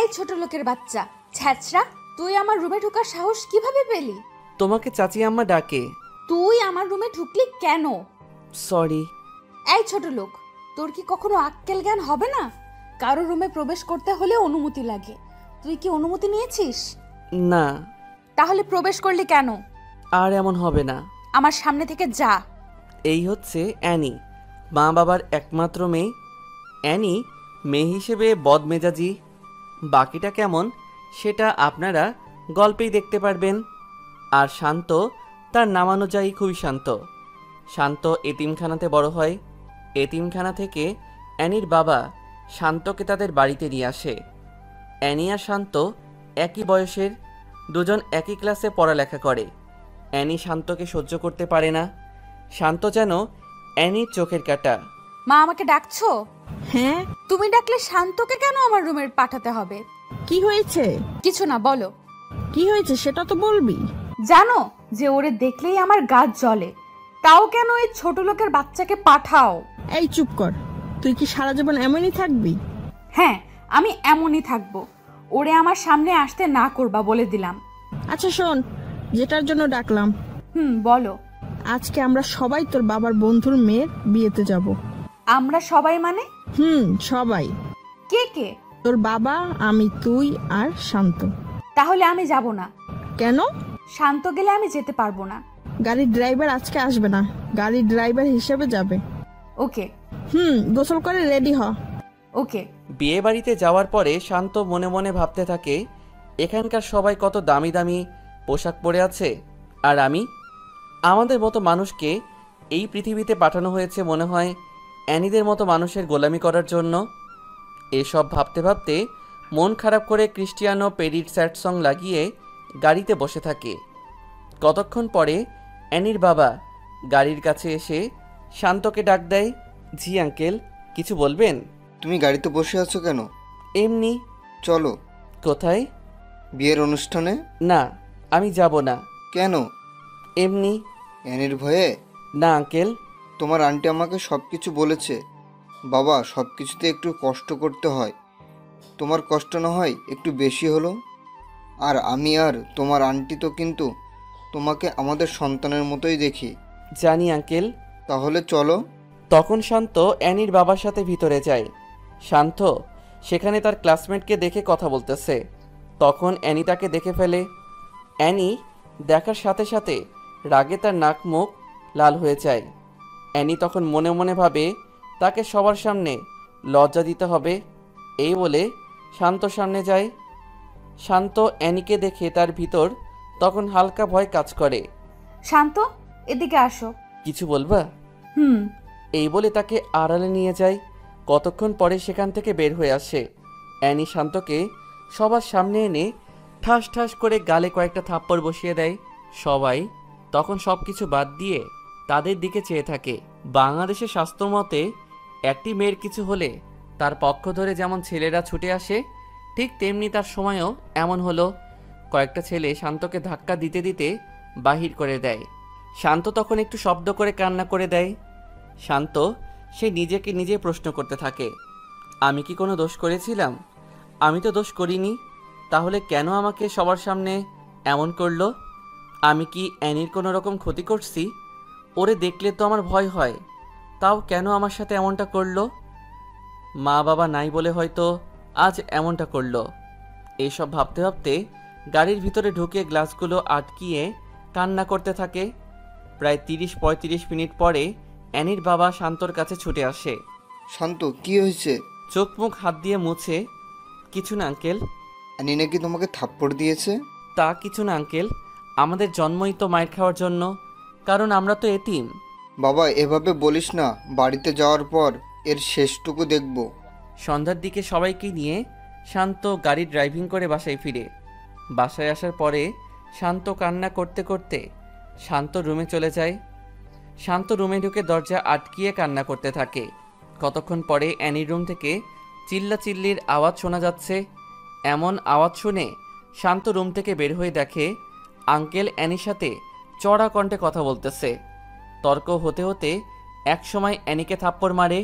এই ছোট লোকের বাচ্চা ছ্যাচরা, তুই আমার রুমে ঢোকার সাহস কিভাবে পেলি? তোমাকে চাচি আম্মা ডাকে। তুই আমার রুমে ঢুকলি কেন? সরি। এই ছোট লোক, তোর কি কখনো আক্কেল জ্ঞান হবে না? কারো রুমে প্রবেশ করতে হলে অনুমতি লাগে। তুই কি অনুমতি নিয়েছিস? না। তাহলে প্রবেশ করলি কেন? আর এমন হবে না। আমার সামনে থেকে যা। এই হচ্ছে অ্যানি, মা বাবার একমাত্র মেয়ে। অ্যানি মেয়ে হিসেবে বদমেজাজি, বাকিটা কেমন সেটা আপনারা গল্পেই দেখতে পারবেন। আর শান্ত তার নামানুযায়ী খুবই শান্ত। শান্ত এতিমখানাতে বড় হয়। এতিমখানা থেকে অ্যানির বাবা শান্তকে তাদের বাড়িতে নিয়ে আসে। অ্যানি আর শান্ত একই বয়সের, দুজন একই ক্লাসে পড়ালেখা করে। অ্যানি শান্তকে সহ্য করতে পারে না। শান্ত যেন অ্যানির চোখের কাঁটা। মা, আমাকে ডাকছো? হ্যাঁ। তুমি ডাকলে শান্তকে কেন আমার রুমে পাঠাতে হবে? কি হয়েছে? কিছু না, বলো। কি হয়েছে সেটা তো বলবি। জানো যে ওরে দেখলেই আমার গা জ্বলে, তাও কেন এই ছোট লোকের বাচ্চাকে পাঠাও? এই চুপ কর, তুই কি সারা জীবন এমনই থাকবি? হ্যাঁ, আমি এমনই থাকবো। ওরে আমার সামনে আসতে না করবা বলে দিলাম। আচ্ছা শোন, যেটার জন্য ডাকলাম। বলো। আজকে আমরা সবাই তোর বাবার বন্ধুর মেয়ের বিয়েতে যাব। আমরা সবাই মানে? সবাই। কে কে? তোর বাবা, আমি, তুই আর শান্ত। তাহলে আমি যাব না। কেন? শান্ত গেলে আমি যেতে পারবো না। গাড়ির ড্রাইভার আজকে আসবে না, গাড়ির ড্রাইভার হিসেবে যাবে। ওকে। গোসল করে রেডি হ। ওকে। বিয়ে বাড়িতে যাওয়ার পরে শান্ত মনে মনে ভাবতে থাকে, এখানকার সবাই কত দামি দামি পোশাক পরে আছে, আর আমি? আমাদের মতো মানুষকে এই পৃথিবীতে পাঠানো হয়েছে মনে হয় অ্যানিদের মতো মানুষের গোলামি করার জন্য। এসব ভাবতে ভাবতে মন খারাপ করে ক্রিস্টিয়ানো পেরির স্যাড সং লাগিয়ে গাড়িতে বসে থাকে। কতক্ষণ পরে অ্যানির বাবা গাড়ির কাছে এসে শান্তকে ডাক দেয়। জি আঙ্কেল, কিছু বলবেন? তুমি গাড়িতে বসে আছো কেন? এমনি। চলো। কোথায়? বিয়ের অনুষ্ঠানে। না, আমি যাব না। কেন? এমনি। অ্যানির ভয়ে? না আঙ্কেল। তোমার আন্টি আমাকে সব কিছু বলেছে। বাবা, সব কিছুতে একটু কষ্ট করতে হয়। তোমার কষ্ট না হয় একটু বেশি হলো। আর আমি আর তোমার আন্টি তো কিন্তু তোমাকে আমাদের সন্তানের মতোই দেখি। জানি আঙ্কেল। তাহলে চলো। তখন শান্ত অ্যানির বাবার সাথে ভিতরে যায়। শান্ত সেখানে তার ক্লাসমেটকে দেখে কথা বলতেছে। তখন অ্যানি তাকে দেখে ফেলে। অ্যানি দেখার সাথে সাথে রাগে তার নাক মুখ লাল হয়ে যায়। অ্যানি তখন মনে মনে ভাবে তাকে সবার সামনে লজ্জা দিতে হবে। এই বলে শান্তর সামনে যায়। শান্ত অ্যানিকে দেখে তার ভিতর তখন হালকা ভয় কাজ করে। শান্ত, এদিকে আসো। কিছু বলবা? এই বলে তাকে আড়ালে নিয়ে যায়। কতক্ষণ পরে সেখান থেকে বের হয়ে আসে। অ্যানি শান্তকে সবার সামনে এনে ঠাস ঠাস করে গালে কয়েকটা থাপ্পড় বসিয়ে দেয়। সবাই তখন সব কিছু বাদ দিয়ে তাদের দিকে চেয়ে থাকে। বাংলাদেশের শাস্ত্র মতে একটি মেয়ের কিছু হলে তার পক্ষ ধরে যেমন ছেলেরা ছুটে আসে, ঠিক তেমনি তার সময়ও এমন হলো। কয়েকটা ছেলে শান্তকে ধাক্কা দিতে দিতে বাহির করে দেয়। শান্ত তখন একটু শব্দ করে কান্না করে দেয়। শান্ত সে নিজেকে নিজে প্রশ্ন করতে থাকে, আমি কি কোনো দোষ করেছিলাম? আমি তো দোষ করিনি, তাহলে কেন আমাকে সবার সামনে এমন করলো? আমি কি অ্যানির কোনো রকম ক্ষতি করছি? ওরে দেখলে তো আমার ভয় হয়, তাও কেন আমার সাথে এমনটা করলো? মা বাবা নাই বলে হয়তো আজ এমনটা করলো। এইসব ভাবতে ভাবতে গাড়ির ভিতরে ঢুকে গ্লাসগুলো আটকিয়ে কান্না করতে থাকে। প্রায় 30-35 মিনিট পরে অ্যানির বাবা শান্তর কাছে ছুটে আসে। শান্ত, কি হয়েছে? চোখ মুখ হাত দিয়ে মুছে, কিছু না আঙ্কেল। অ্যানি নাকি তোমাকে থাপ্পড় দিয়েছে? তা কিছু না আঙ্কেল, আমাদের জন্মই তো মায়ের খাওয়ার জন্য, কারণ আমরা তো এতিম। বাবা, এভাবে বলিস না। বাড়িতে যাওয়ার পর এর শেষটুকু দেখব। সন্ধ্যার দিকে সবাইকে নিয়ে শান্ত গাড়ি ড্রাইভিং করে বাসায় ফিরে। বাসায় আসার পরে শান্ত কান্না করতে করতে শান্ত রুমে চলে যায়। শান্ত রুমে ঢুকে দরজা আটকিয়ে কান্না করতে থাকে। কতক্ষণ পরে অ্যানির রুম থেকে চিল্লাচিল্লির আওয়াজ শোনা যাচ্ছে। এমন আওয়াজ শুনে শান্ত রুম থেকে বের হয়ে দেখে আঙ্কেল অ্যানির সাথে চড়া কণ্ঠে কথা বলতেছে। তর্ক হতে হতে একসময় অ্যানিকে থাপ্পড় মারে।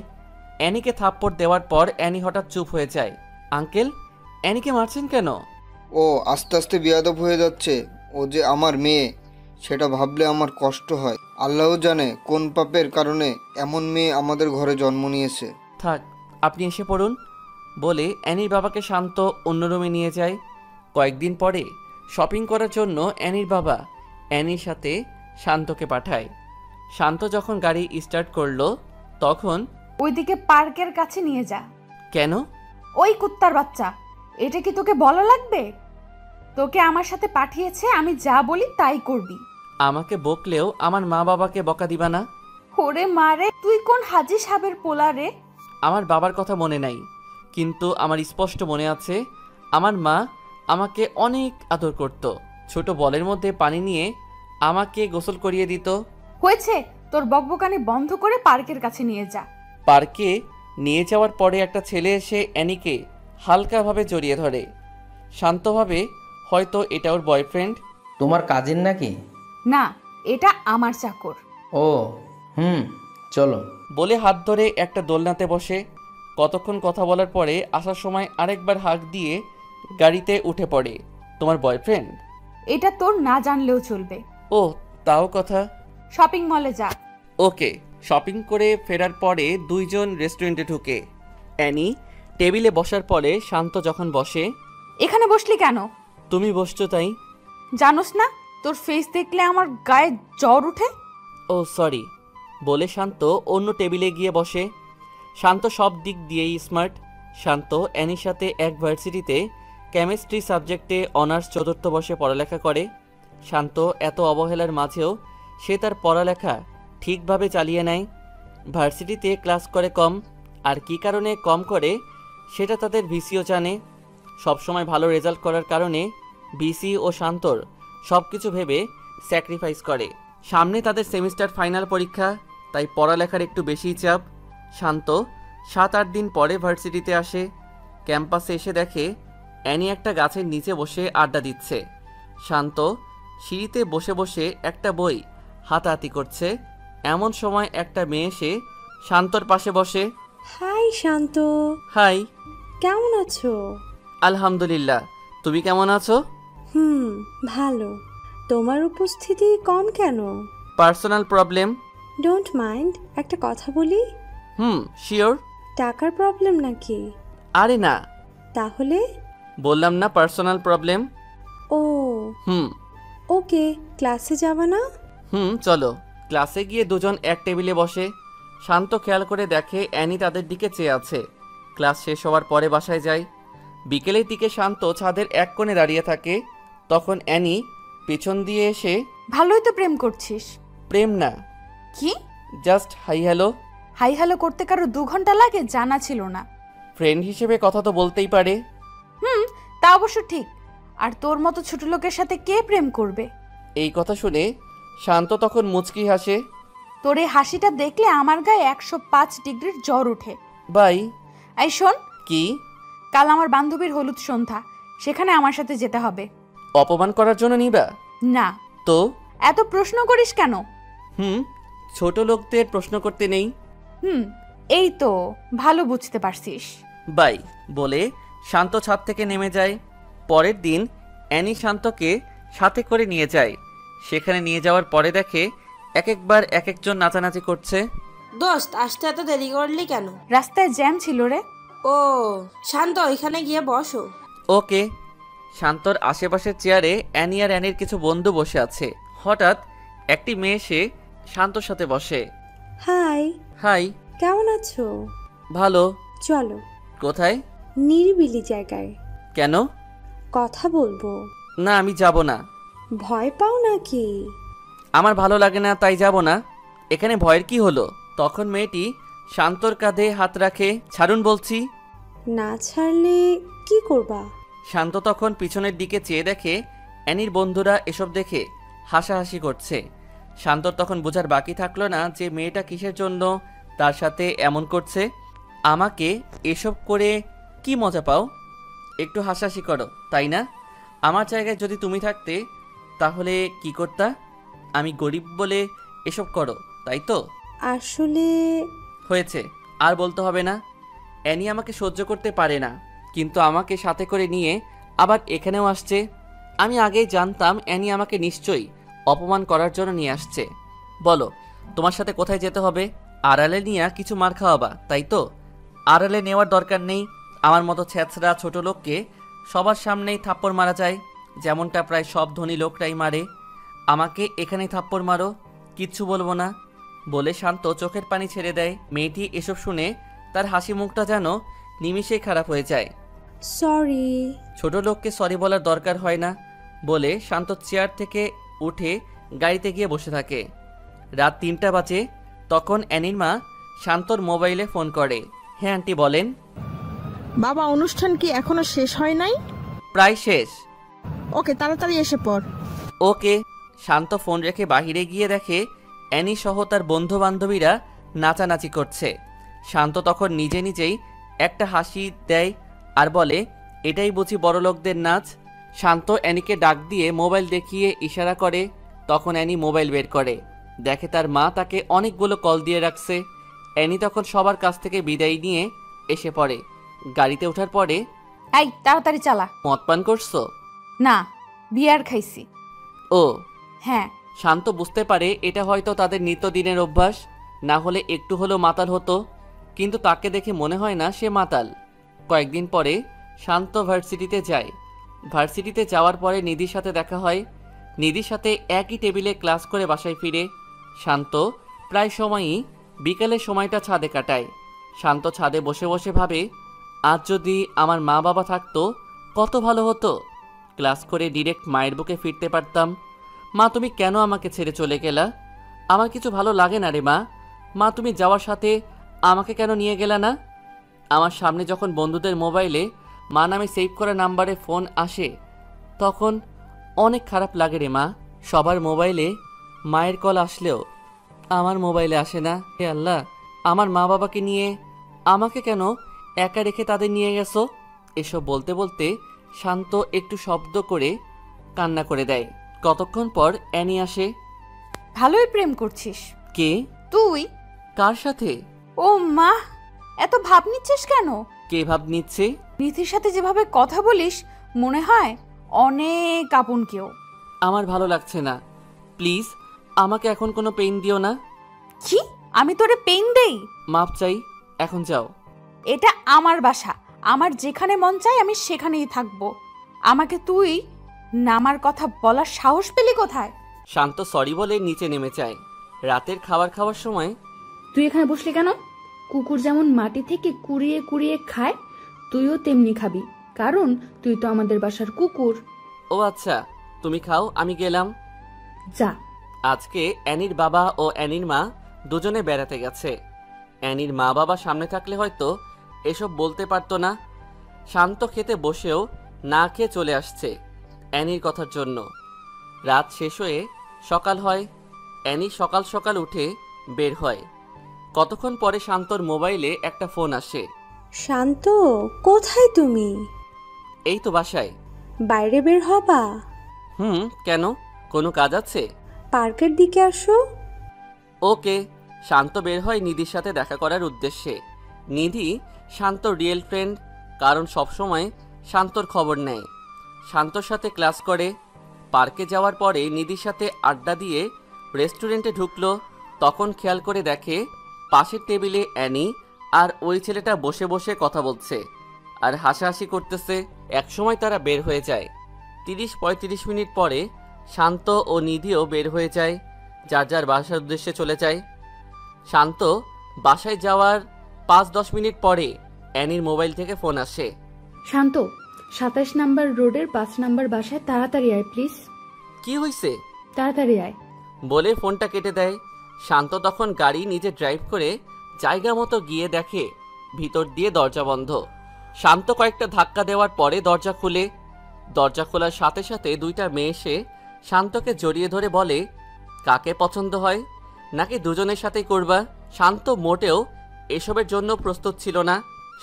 অ্যানিকে থাপ্পড় দেওয়ার পর অ্যানি হঠাৎ চুপ হয়ে যায়। আঙ্কেল, অ্যানিকে মারছেন কেন? ও আস্তে আস্তে বেয়াদব হয়ে যাচ্ছে। ও যে আমার মেয়ে, সেটা ভাবলে আমার কষ্ট হয়। আল্লাহ জানে কোন পাপের কারণে এমন মেয়ে আমাদের ঘরে জন্ম নিয়েছে। থাক, আপনি এসে পড়ুন বলে অ্যানির বাবাকে শান্ত অন্য রুমে নিয়ে যায়। কয়েকদিন পরে শপিং করার জন্য অ্যানির বাবা অ্যানির সাথে শান্তকে পাঠায়। শান্ত যখন গাড়ি স্টার্ট করলো তখন, ওইদিকে পার্কের কাছে নিয়ে যা। কেন? ওই কুত্তার বাচ্চা, এটা কি তোকে বলা লাগবে? তোকে আমার সাথে পাঠিয়েছে, আমি যা বলি তাই করবি। আমাকে বকলেও আমার মা বাবাকে বকা দিবা না? ওরে মারে, তুই কোন হাজি সাহেবের পোলা রে? আমার বাবার কথা মনে নাই, কিন্তু আমার স্পষ্ট মনে আছে আমার মা আমাকে অনেক আদর করত। ছোট বলের মধ্যে পানি নিয়ে আমাকে গোসল করিয়ে দিত। হয়েছে, তোর বকবকানি বন্ধ করে পার্কের কাছে নিয়ে যা। পার্কে নিয়ে যাওয়ার পরে একটা ছেলে এসে অ্যানিকে হালকাভাবে জড়িয়ে ধরে। শান্তভাবে, হয়তো এটা ওর বয়ফ্রেন্ড। তোমার কাজিন নাকি? না, এটা আমার চাকর। ও চলো। বলে হাত ধরে একটা দোলনাতে বসে। কতক্ষণ কথা বলার পরে আসার সময় আরেকবার হাঁক দিয়ে গাড়িতে উঠে পড়ে। তোমার বয়ফ্রেন্ড? এটা তোর না জানলেও চলবে। ও, তাও কথা। শপিং মলে যা। ওকে। শপিং করে ফেরার পরে দুইজন রেস্টুরেন্টে ঢুকে। অ্যানি টেবিলে বসার পরে শান্ত যখন বসে, এখানে বসলি কেন? তুমি বসছো তাই। জানোস না তোর ফেস দেখলে আমার গায়ে জ্বর উঠে? ও সরি বলে শান্ত অন্য টেবিলে গিয়ে বসে। শান্ত সব দিক দিয়েই স্মার্ট। শান্ত অ্যানির সাথে এক ভার্সিটিতে কেমিস্ট্রি সাবজেক্টে অনার্স 4th বর্ষে পড়ালেখা করে। শান্ত এত অবহেলার মাঝেও সে তার পড়ালেখা ঠিকভাবে চালিয়ে নেয়। ভার্সিটিতে ক্লাস করে কম, আর কী কারণে কম করে সেটা তাদের ভিসিও জানে। সবসময় ভালো রেজাল্ট করার কারণে ভিসি ও শান্তর সব কিছু ভেবে স্যাক্রিফাইস করে। সামনে তাদের সেমিস্টার ফাইনাল পরীক্ষা, তাই পড়ালেখার একটু বেশিই চাপ। শান্ত 7-8 দিন পরে ভার্সিটিতে আসে। ক্যাম্পাসে এসে দেখে অ্যানি একটা গাছের নিচে বসে আড্ডা দিচ্ছে। শান্ত সিঁড়িতে বসে বসে একটা বই হাতাহাতি করছে। এমন সময় একটা মেয়ে এসে শান্তর পাশে বসে। হাই শান্ত, হাই। কেমন আছো? আলহামদুলিল্লাহ, তুমি কেমন আছো? ভালো। তোমার উপস্থিতি কম কেন? Personal problem. ডোন্ট মাইন্ড, একটা কথা বলি? শিওর। টাকার প্রবলেম নাকি? আরে না। তাহলে? বললাম না পার্সোনাল প্রবলেম। ও হুম ওকে, ক্লাসে যাবা না? চলো। ক্লাসে গিয়ে দুজন এক টেবিলে বসে। শান্ত খেয়াল করে দেখে অ্যানি তাদের দিকে চেয়ে আছে। ক্লাস শেষ হওয়ার পরে বাসায় যায়। বিকেলের দিকে শান্ত ছাদের এক কোণে দাঁড়িয়ে থাকে। তখন অ্যানি পেছন দিয়ে এসে, ভালোই তো প্রেম করছিস। প্রেম না, কি? Just hi hello. Hi hello করতে কারো 2 ঘন্টা লাগে? জানা ছিল না। ফ্রেন্ড হিসেবে কথা তো বলতেই পারে। তা অবশ্য ঠিক। আর তোর মতো ছোট লোকের সাথে কে প্রেম করবে? এই কথা শুনে শান্ত তখন মুচকি হাসে। তোর এই হাসিটা দেখলে আমার গায়ে 105 ডিগ্রির জ্বর ওঠে। বাই। এই শোন, কি? কাল আমার বান্ধবীর হলুদ সন্ধ্যা, সেখানে আমার সাথে যেতে হবে। অপমান করার জন্য নিবা? না। তো? এত প্রশ্ন করিস কেন? ছোট লোকদের প্রশ্ন করতে নেই। এই তো ভালো বুঝতে পারছিস। বাই বলে শান্ত ছাদ থেকে নেমে যায়। পরের দিন অ্যানি শান্তকে সাথে করে নিয়ে যায়। সেখানে নিয়ে যাওয়ার পরে দেখে একবার এক একজন নাচানাচি করছে। দোস্ত, আসতে এত দেরি করলি কেন? রাস্তায় জ্যাম ছিল রে। ও শান্ত, ওইখানে গিয়ে বসো। ওকে। শান্তর আশেপাশের চেয়ারে অ্যানি আর অ্যানির কিছু বন্ধু বসে আছে। হঠাৎ একটি মেয়ে এসে শান্তর সাথে বসে। হাই। হাই। কেমন আছো? ভালো। চলো। কোথায়? নিরিবিলি জায়গায়। কেন? কথা বলবো। না, আমি যাব না। ভয় পাও নাকি? আমার ভালো লাগে না, তাই যাব না। এখানে ভয়ের কি হলো? তখন মেয়েটি শান্তর কাঁধে হাত রাখে। ছাড়ুন বলছি। না ছাড়লে কি করবা? শান্ত তখন পিছনের দিকে চেয়ে দেখে অ্যানির বন্ধুরা এসব দেখে হাসাহাসি করছে। শান্তর তখন বোঝার বাকি থাকলো না যে মেয়েটা কিসের জন্য তার সাথে এমন করছে। আমাকে এসব করে কি মজা পাও? একটু হাসাহাসি করো, তাই না? আমার জায়গায় যদি তুমি থাকতে তাহলে কি করতা? আমি গরিব বলে এসব করো, তাই তো? আসলে হয়েছে, আর বলতে হবে না। অ্যানি আমাকে সহ্য করতে পারে না। কিন্তু আমাকে সাথে করে নিয়ে আবার এখানেও আসছে। আমি আগেই জানতাম অ্যানি আমাকে নিশ্চয়ই অপমান করার জন্য নিয়ে আসছে। বলো, তোমার সাথে কোথায় যেতে হবে? আড়ালে নিয়ে কিছু মার খাওয়াবা, তাই তো? আড়ালে নেওয়ার দরকার নেই। আমার মতো ছ্যাঁচড়া ছোট লোককে সবার সামনেই থাপ্পড় মারা যায়, যেমনটা প্রায় সব ধনী লোকরাই মারে। আমাকে এখানেই থাপ্পড় মারো, কিচ্ছু বলবো না বলে শান্ত চোখের পানি ছেড়ে দেয়। মেয়েটি এসব শুনে তার হাসি মুখটা যেন নিমিষেই খারাপ হয়ে যায়। সরি। ছোট লোককে সরি বলার দরকার হয় না বলে শান্ত চেয়ার থেকে উঠে গাড়িতে গিয়ে বসে থাকে। রাত ৩টা বাজে। তখন অ্যানির মা শান্তর মোবাইলে ফোন করে। হ্যাঁ আন্টি বলেন। বাবা, অনুষ্ঠান কি এখনো শেষ হয় নাই? প্রায় শেষ। ওকে, তাড়াতাড়ি এসে পড়। ওকে। শান্ত ফোন রেখে বাহিরে গিয়ে দেখে অ্যানি সহ তার বন্ধু বান্ধবীরা নাচানাচি করছে। শান্ত তখন নিজে নিজেই একটা হাসি দেয় আর বলে, এটাই বুঝি বড়লোকদের নাচ। শান্ত অ্যানিকে ডাক দিয়ে মোবাইল দেখিয়ে ইশারা করে। তখন অ্যানি মোবাইল বের করে, দেখে তার মা তাকে অনেকগুলো কল দিয়ে রাখছে। অ্যানি তখন সবার কাছ থেকে বিদায় নিয়ে এসে পড়ে। গাড়িতে ওঠার পরে, এই তাড়াতাড়ি চালা। মদ পান করছো? না, বিয়ার খাইছি। ও হ্যাঁ। শান্ত বুঝতে পারে এটা হয়তো তাদের নিত্যদিনের অভ্যাস, না হলে একটু হলেও মাতাল হতো। কিন্তু তাকে দেখে মনে হয় না সে মাতাল। কয়েকদিন পরে শান্ত ভার্সিটিতে যায়। ভার্সিটিতে যাওয়ার পরে নিধির সাথে দেখা হয়। নিধির সাথে একই টেবিলে ক্লাস করে বাসায় ফিরে। শান্ত প্রায় সময়ই বিকালের সময়টা ছাদে কাটায়। শান্ত ছাদে বসে বসে ভাবে, আজ যদি আমার মা বাবা থাকতো কত ভালো হতো। ক্লাস করে ডিরেক্ট মায়ের বুকে ফিরতে পারতাম। মা, তুমি কেন আমাকে ছেড়ে চলে গেলা? আমার কিছু ভালো লাগে না রে মা। মা, তুমি যাওয়ার সাথে আমাকে কেন নিয়ে গেলা না? আমার সামনে যখন বন্ধুদের মোবাইলে মা নামে সেভ করা নাম্বারে ফোন আসে তখন অনেক খারাপ লাগে রে মা। সবার মোবাইলে মায়ের কল আসলেও আমার মোবাইলে আসে না। হে আল্লাহ, আমার মা বাবাকে নিয়ে আমাকে কেন একা রেখে তাদের নিয়ে গেছো? এসব বলতে বলতে শান্ত একটু শব্দ করে কান্না করে দেয়। কতক্ষণ পর অ্যানি আসে। ভালোই প্রেম করছিস। কে? তুই? কার সাথে? ও মা, এত ভাব নিচ্ছিস কেন? কে ভাব নিচ্ছে? নিধির সাথে যেভাবে কথা বলিস মনে হয় অনেক আপন কেউ। আমার ভালো লাগছে না, প্লিজ আমাকে এখন কোনো পেইন দিও না। কি? আমি তোরে পেইন দেই? মাপ চাই, এখন যাও। এটা আমার বাসা, আমার যেখানে মন চায় আমি সেখানেই থাকবো। আমাকে তুই নামার কথা বলার সাহস পেলি কোথায়? শান্ত সরি বলে নিচে নেমে যায়। রাতের খাবার খাওয়ার সময়, তুই এখানে বসলি কেন? কুকুর যেমন মাটি থেকে কুড়িয়ে কুড়িয়ে খায়, তুইও তেমনি খাবি, কারণ তুই তো আমাদের বাসার কুকুর। ও আচ্ছা, তুমি খাও, আমি গেলাম। যা। আজকে অ্যানির বাবা ও অ্যানির মা দুজনে বেড়াতে গেছে। অ্যানির মা বাবা সামনে থাকলে হয়তো এসব বলতে পারতো না। শান্ত খেতে বসেও না খেয়ে চলে আসছে অ্যানির কথার জন্য। রাত শেষ হয়ে সকাল হয়। অ্যানি সকাল সকাল উঠে বের হয়। কতক্ষণ পরে শান্তর মোবাইলে একটা ফোন আসে। শান্ত, কোথায় তুমি? এই তো বাসায়। বাইরে বের হবা? কেন, কোনো কাজ আছে? পার্কের দিকে আসো। ওকে। শান্ত বের হয় নিধির সাথে দেখা করার উদ্দেশ্যে। নিধি শান্ত রিয়েল ফ্রেন্ড, কারণ সবসময় শান্তর খবর নেয়। শান্তর সাথে ক্লাস করে। পার্কে যাওয়ার পরে নিধির সাথে আড্ডা দিয়ে রেস্টুরেন্টে ঢুকলো। তখন খেয়াল করে দেখে পাশের টেবিলে অ্যানি আর ওই ছেলেটা বসে বসে কথা বলছে আর হাসাহাসি করতেছে। একসময় তারা বের হয়ে যায়। ৩০-৩৫ মিনিট পরে শান্ত ও নিধিও বের হয়ে যায়, যার যার বাসার উদ্দেশ্যে চলে যায়। শান্ত বাসায় যাওয়ার ৫-১০ মিনিট পরে অ্যানির মোবাইল থেকে ফোন আসে। শান্ত, ২৭ নাম্বার রোডের ৫ নাম্বার বাসায় তাড়াতাড়ি আয় প্লিজ। কি হয়েছে? তাড়াতাড়ি আয় বলে ফোনটা কেটে দেয়। শান্ত তখন গাড়ি নিজে ড্রাইভ করে জায়গা মতো গিয়ে দেখে ভিতর দিয়ে দরজা বন্ধ। শান্ত কয়েকটা ধাক্কা দেওয়ার পরে দরজা খুলে। দরজা খোলার সাথে সাথে দুইটা মেয়ে এসে শান্তকে জড়িয়ে ধরে বলে, কাকে পছন্দ হয়, নাকি দুজনের সাথেই করবা? শান্ত মোটেও এসবের জন্য প্রস্তুত ছিল না।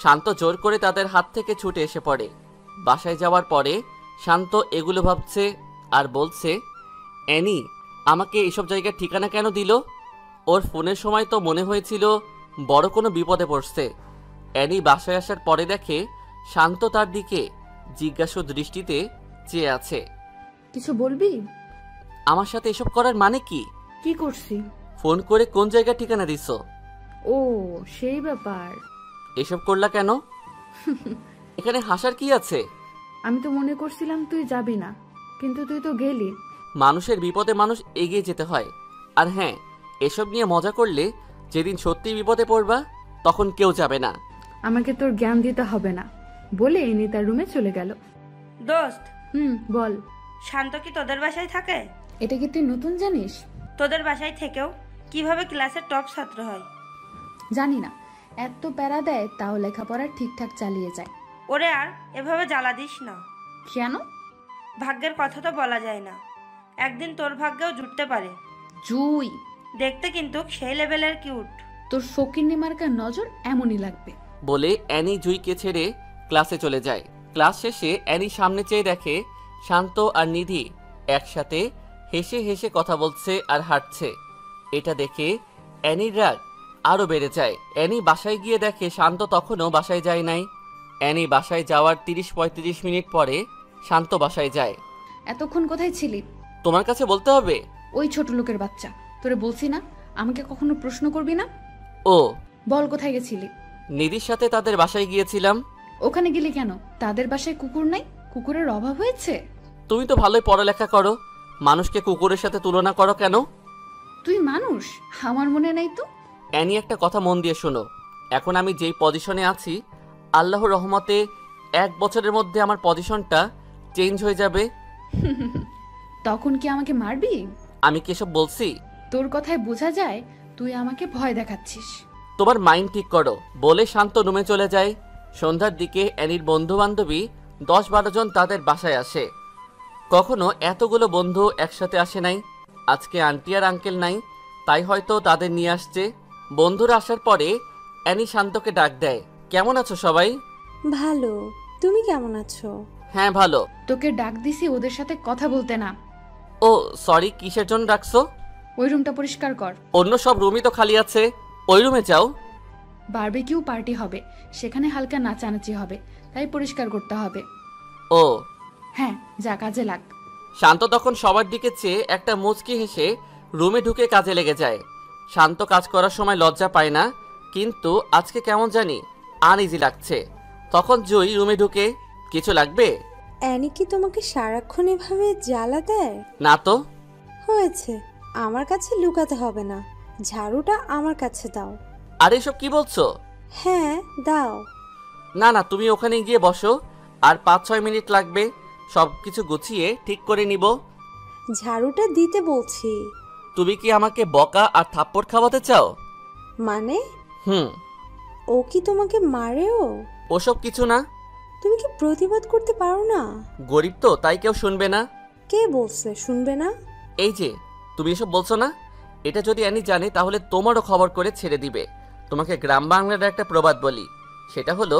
শান্ত জোর করে তাদের হাত থেকে ছুটে এসে পড়ে। বাসায় যাওয়ার পরে শান্ত এগুলো ভাবছে আর বলছে, অ্যানি আমাকে এসব জায়গার ঠিকানা কেন দিল? ওর ফোনের সময় তো মনে হয়েছিল বড় কোনো বিপদে পড়ছে। অ্যানি বাসায় আসার পরে দেখে শান্ত তার দিকে জিজ্ঞাসু দৃষ্টিতে চেয়ে আছে। কিছু বলবি? আমার সাথে এসব করার মানে কি? কি করছি? ফোন করে কোন জায়গার ঠিকানা দিছো? ও সেই ব্যাপার। এসব করলা কেন? এখানে হাসার কি আছে? আমি তো মনে করছিলাম তুই যাবি না, কিন্তু তুই তো গেলি। মানুষের বিপদে মানুষ এগিয়ে যেতে হয়। আর হ্যাঁ, এসব নিয়ে মজা করলে যেদিন সত্যি বিপদে পড়বা তখন কেউ যাবে না। আমাকে তোর জ্ঞান দিতে হবে না বলে এনি তার রুমে চলে গেল। দোস্ত, বল। শান্ত কি তোদের বাসায় থাকে? এটা কি তুই নতুন জানিস? তোদের বাসায় থেকেও কিভাবে ক্লাসের টপ ছাত্র হয়? জানি না, এত প্যারা দেয় তাও লেখাপড়া ঠিকঠাক চালিয়ে যায়। ওরে আর এভাবে জ্বালা দিস না। কেন? ভাগ্যের কথা তো বলা যায় না, একদিন তোর ভাগ্যেও জুটতে পারে। জুই, দেখতে কিন্তু সেই লেভেলের কিউট। তোর ফকিন্নি মার্কার নজর এমনই লাগবে। বলে অ্যানি জুইকে ছেড়ে ক্লাসে চলে যায়। ক্লাস শেষে অ্যানি সামনে চেয়ে দেখে শান্ত আর নিধি একসাথে হেসে হেসে কথা বলছে আর হাঁটছে। এটা দেখে অ্যানির রাগ আরও বেড়ে যায়। অ্যানি বাসায় গিয়ে দেখে শান্ত তখনও বাসায় যায় নাই। অ্যানি বাসায় যাওয়ার 30-35 মিনিট পরে শান্ত বাসায় যায়। এতক্ষণ কোথায় ছিলি? তোমার কাছে বলতে হবে? ওই ছোট লোকের বাচ্চা, তোরে বলছি না আমাকে কখনো প্রশ্ন করবি না। ও, বল কোথায় গেছিলি? নিধির সাথে তাদের বাসায় গিয়েছিলাম। ওখানে গেলি কেন? তাদের বাসায় কুকুর নাই? কুকুরের অভাব হয়েছে? তুমি তো ভালোই পড়ালেখা করো, মানুষকে কুকুরের সাথে তুলনা করো কেন? তুই মানুষ, আমার মনে নাই তো। অ্যানি, একটা কথা মন দিয়ে শোনো। এখন আমি যেই পজিশনে আছি, আল্লাহর রহমতে 1 বছরের মধ্যে আমার পজিশনটা চেঞ্জ হয়ে যাবে। তখন কি আমাকে মারবি? আমি কি এসব বলছি? তোর কথায় বোঝা যায় তুই আমাকে ভয় দেখাচ্ছিস। তোমার মাইন্ড ঠিক করো বলে শান্ত রুমে চলে যায়। সন্ধ্যার দিকে অ্যানির বন্ধু বান্ধবী 10-12 জন তাদের বাসায় আসে। কখনো এতগুলো বন্ধু একসাথে আসে নাই। আজকে আন্টি আর আঙ্কেল নাই, তাই হয়তো তাদের নিয়ে আসছে। বন্ধুরা আসার পরে অ্যানি শান্তকে ডাক দেয়, কেমন আছো সবাই? ভালো, তুমি কেমন আছো? হ্যাঁ ভালো। তোকে ডাক দিছি ওদের সাথে কথা বলতে না। ও সরি, কিসের জন্য ডাকছো? ওই রুমটা পরিষ্কার কর। অন্য সব রুমই তো খালি আছে, ওই রুমে যাও। বারবিকিউ পার্টি হবে, সেখানে হালকা নাচানাচি হবে, তাই পরিষ্কার করতে হবে। ও হ্যাঁ, যা কাজে লাগ। শান্ত তখন সবার দিকে চেয়ে একটা মুচকি হেসে রুমে ঢুকে কাজে লেগে যায়। শান্ত কাজ করার সময় লজ্জা পায় না, কিন্তু আজকে কেমন জানি আনইজি লাগছে। তখন জুই রুমে ঢুকে, কিছু লাগবে? অ্যানি কি তোমাকে সারাক্ষণ এভাবে জ্বালা দেয়? না তো। হয়েছে, আমার কাছে লুকাতে হবে না, ঝাড়ুটা আমার কাছে দাও। আরে এসব কি বলছো? হ্যাঁ দাও। না না, তুমি ওখানে গিয়ে বসো, আর 5-6 মিনিট লাগবে, সব কিছু গুছিয়ে ঠিক করে নিব। ঝাড়ুটা দিতে বলছি। তুমি কি আমাকে বকা আর থাপ্পড় খাওয়াতে চাও? মানে? হুম। ও কি তোমাকে মারেও? ওসব কিছু না। তুমি কি প্রতিবাদ করতে পারো না? গরিব তো, তাই কেউ শুনবে না। কে বলছে শুনবে না? এই যে তুমি এসব বলছো না, এটা যদি অ্যানি জানে তাহলে তোমারও খবর করে ছেড়ে দিবে। তোমাকে গ্রাম বাংলার একটা প্রবাদ বলি, সেটা হলো,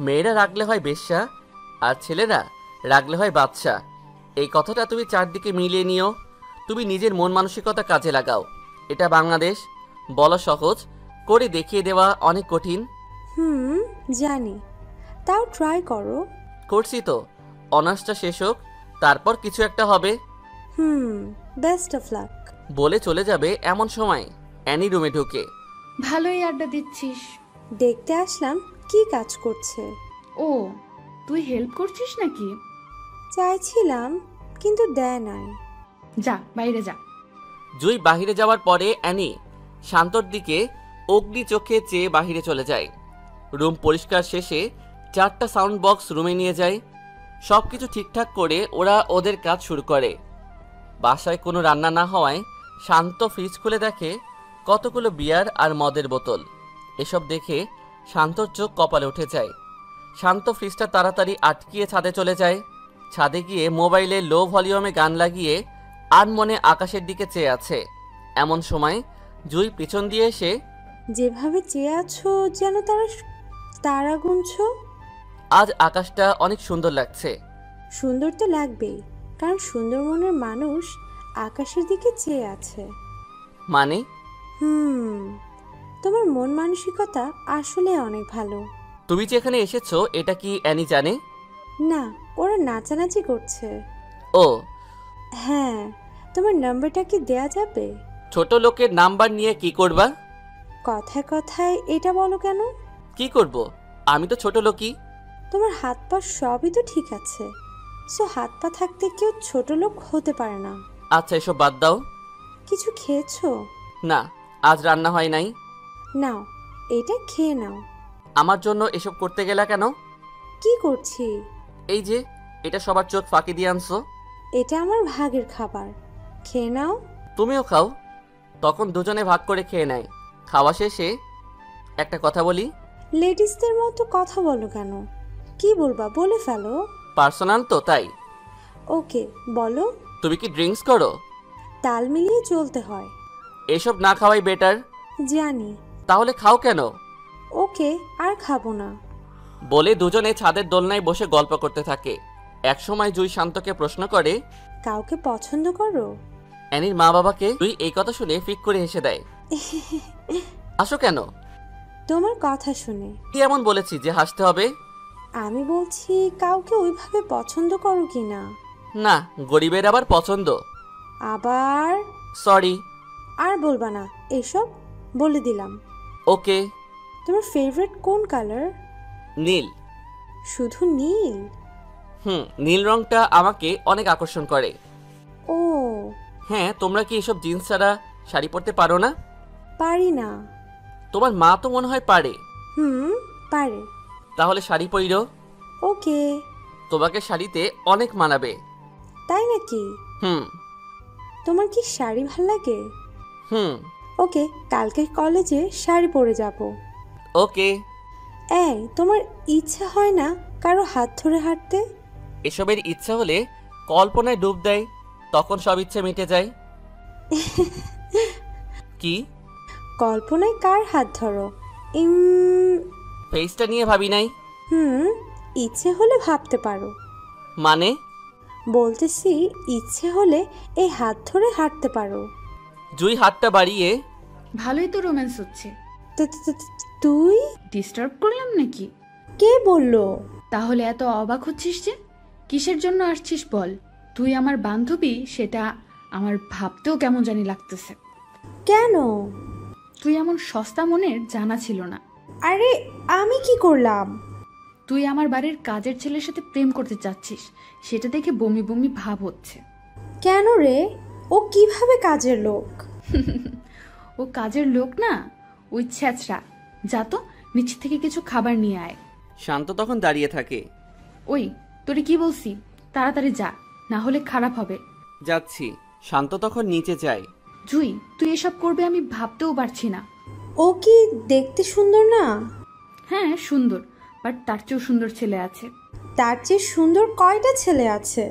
মেয়েরা রাগলে হয় বেশ্যা আর ছেলেরা রাগলে হয় বাদশা। এই কথাটা তুমি চারদিকে মিলিয়ে নিও। তুমি নিজের মন মানসিকতা কাজে লাগাও। এটা বাংলাদেশ, বলা সহজ, করে দেখিয়ে দেওয়া অনেক কঠিন। জানি, তাও ট্রাই করো। করছি তো, অনার্সটা শেষ হোক, তারপর কিছু একটা হবে। Best of luck. বলে চলে যাবে এমন সময় অ্যানি রুমে ঢুকে। ভালোই আড্ডা দিচ্ছিস। দেখতে আসলাম কি কাজ করছে। ও, তুই হেল্প করছিস নাকি? চাইছিলাম, কিন্তু দেয় নাই। যা বাইরে যা। জুই বাহিরে যাওয়ার পরে অ্যানি শান্তর দিকে অগ্নি চোখে চেয়ে বাহিরে চলে যায়। রুম পরিষ্কার শেষে 4টা সাউন্ড বক্স রুমে নিয়ে যায়। সব কিছু ঠিকঠাক করে ওরা ওদের কাজ শুরু করে। বাসায় কোনো রান্না না হওয়ায় শান্ত ফ্রিজ খুলে দেখে কতগুলো বিয়ার আর মদের বোতল। এসব দেখে শান্তর চোখ কপালে উঠে যায়। শান্ত ফ্রিজটা তাড়াতাড়ি আটকিয়ে ছাদে চলে যায়। ছাদে গিয়ে মোবাইলে লো ভলিউমে গান লাগিয়ে আনমনে আকাশের দিকে চেয়ে আছে। এমন সময় জুই পিছন দিয়ে এসে, যেভাবে চেয়ে আছো যেন তারা গুনছো। আজ আকাশটা অনেক সুন্দর লাগছে। সুন্দর তো লাগবেই, কারণ সুন্দর মনের মানুষ আকাশের দিকে চেয়ে আছে। মানে? তোমার মন মানসিকতা আসলে অনেক ভালো। তুমি যে এখানে এসেছো এটা কি অ্যানি জানে? না, ওরা নাচানাচি করছে। ও, হ্যাঁ, তোমার নাম্বারটা কি দেয়া যাবে? ছোট লোকের নাম্বার নিয়ে কি করবা? কথায় কথায় এটা বলো কেন? কি করব? আমি তো ছোট লোকই। তোমার হাত পা সবই তো ঠিক আছে, সো হাত পা থাকতে কেউ ছোট লোক হতে পারে না। আচ্ছা এসব বাদ দাও। কিছু খেয়েছো? না, আজ রান্না হয় নাই। নাও, এটা খেয়ে নাও। আমার জন্য এসব করতে গেলা কেন? কি করছি? এই যে এটা সবার চোখ ফাঁকি দিয়ে আনছো। এটা আমার ভাগের খাবার, খেয়ে নাও। তুমিও খাও। তখন দুজনে ভাগ করে খেয়ে নেয়। খাওয়া শেষে একটা কথা বলি। লেডিসদের মতো কথা বলো কেন? কি বলবা বলে ফেলো। পার্সোনাল তো তাই। ওকে, বলো। তুমি কি ড্রিঙ্কস করো? তাল মিলিয়ে চলতে হয়। এসব না খাওয়াই বেটার। জানি। তাহলে খাও কেন? ওকে, আর খাবো না। বলে দুজনে ছাদের দোলনায় বসে গল্প করতে থাকে। একসময় জুই শান্তকে প্রশ্ন করে, কাউকে পছন্দ করো? অ্যানির মা বাবাকে জুই এই কথা শুনে ফিক করে হেসে দেয়। আসো কেন? তোমার কথা শুনে। কি এমন বলেছি যে হাসতে হবে? আমি বলছি কাউকে ওইভাবে পছন্দ করো কি না। না, গরিবের আবার পছন্দ। আবার? সরি। আর বলবা না এসব, বলে দিলাম। ওকে। তোমার ফেভারিট কোন কালার? নীল। শুধু নীল? নীল রংটা আমাকে অনেক আকর্ষণ করে। ও হ্যাঁ, তোমরা কি এসব জিন্স ছাড়া শাড়ি পরতে পারো না? পারি না। তোমার মা তো মনে হয় পারে। পারে। তাহলে শাড়ি পরিরো। ওকে। তোমাকে শাড়িতে অনেক মানাবে। তাই নাকি? তোমার কি শাড়ি ভাল লাগে? ওকে, কালকে কলেজে শাড়ি পরে যাব। ওকে। এই, তোমার ইচ্ছা হয় না কারো হাত ধরে হাঁটতে? এসবের ইচ্ছা হলে কল্পনায় ডুব দেয়, তখন সব ইচ্ছে মিটে যায়। কি? কল্পনায় কার হাত ধরো? ফেসটা নিয়ে ভাবি নাই। ইচ্ছে হলে ভাবতে পারো। মানে? বলতেছি ইচ্ছে হলে এই হাত ধরে হাঁটতে পারো। জুই হাতটা বাড়িয়ে, ভালোই তো রোম্যান্স হচ্ছে। তুই? ডিস্টার্ব করলাম নাকি? কে বললো? তাহলে এত অবাক হচ্ছিস যে? কিসের জন্য আসছিস বল? তুই আমার বান্ধবী সেটা আমার ভাবতেও কেমন জানি লাগতেছে। কেন? তুই এমন সস্তা মনের জানা ছিল না। আরে আমি কি করলাম? তুই আমার বাড়ির কাজের ছেলের সাথে প্রেম করতে চাচ্ছিস, সেটা দেখে বমি বমি ভাব হচ্ছে। কেন রে? ও কিভাবে কাজের লোক? ও কাজের লোক না, ওই ছ্যাঁচড়া। যা তো নিচ থেকে কিছু খাবার নিয়ে আয়। শান্ত তখন দাঁড়িয়ে থাকে। ওই, তোরে কি বলছি, তাড়াতাড়ি যা, না হলে খারাপ হবে। যাচ্ছি। শান্ত তখন নিচে যায়। জুই, তুই এসব করবে আমি ভাবতেও পারছি না। ও কি দেখতে সুন্দর না? হ্যাঁ সুন্দর, বাট তার চেয়েও সুন্দর ছেলে আছে। তার চেয়ে সুন্দর কয়টা ছেলে আছে?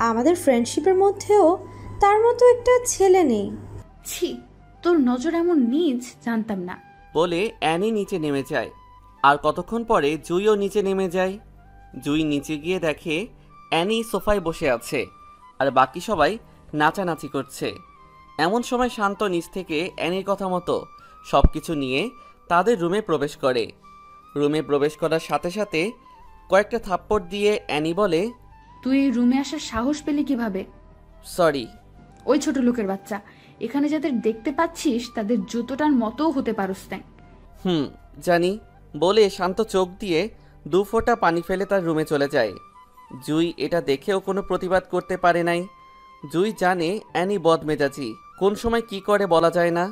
আমাদের ফ্রেন্ডশিপের মধ্যেও তার মতো একটা ছেলে নেই। ছি, তোর নজর এমন নিজ জানতাম না। বলে অ্যানি নিচে নেমে যায়। আর কতক্ষণ পরে জুইও নিচে নেমে যায়। জুই নিচে গিয়ে দেখে অ্যানি সোফায় বসে আছে আর বাকি সবাই নাচানাচি করছে। এমন সময় শান্ত নিচ থেকে অ্যানির কথা মতো সব কিছু নিয়ে তাদের রুমে প্রবেশ করে। রুমে প্রবেশ করার সাথে সাথে কয়েকটা থাপ্পড় দিয়ে অ্যানি বলে, তুই এই রুমে আসার সাহস পেলি কিভাবে? সরি। ওই ছোট লোকের বাচ্চা, এখানে যাদের দেখতে পাচ্ছিস তাদের জুতোটার মতোও হতে পারস না। জানি। বলে শান্ত চোখ দিয়ে 2 ফোঁটা পানি ফেলে তার রুমে চলে যায়। জুই এটা দেখেও কোনো প্রতিবাদ করতে পারে নাই। জুই জানে অ্যানি বদমেজাজি, কোন সময় কি করে বলা যায় না।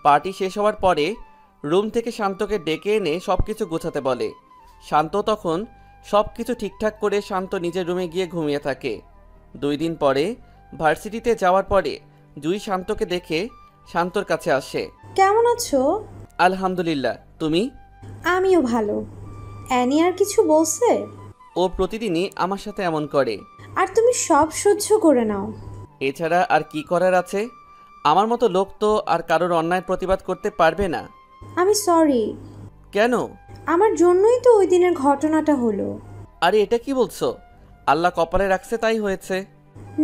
পার্টি শেষ হওয়ার পরে রুম থেকে শান্তকে ডেকে এনে সব কিছু গোছাতে বলে। শান্ত তখন সব কিছু ঠিকঠাক করে শান্ত নিজের রুমে গিয়ে ঘুমিয়ে থাকে। 2 দিন পরে ভার্সিটিতে যাওয়ার পরে জুই শান্তকে দেখে শান্তর কাছে আসে। কেমন আছো? আলহামদুলিল্লাহ, তুমি? আমিও ভালো। অ্যানি আর কিছু বলছে? ও প্রতিদিনই আমার সাথে এমন করে। আর তুমি সব সহ্য করে নাও? এছাড়া আর কি করার আছে? আমার মতো লোক তো আর কারোর অন্যায় প্রতিবাদ করতে পারবে না। আমি সরি। কেন? আমার জন্যই তো ওই দিনের ঘটনাটা হলো। আরে এটা কি বলছো? আল্লাহ কপালে রাখছে তাই হয়েছে।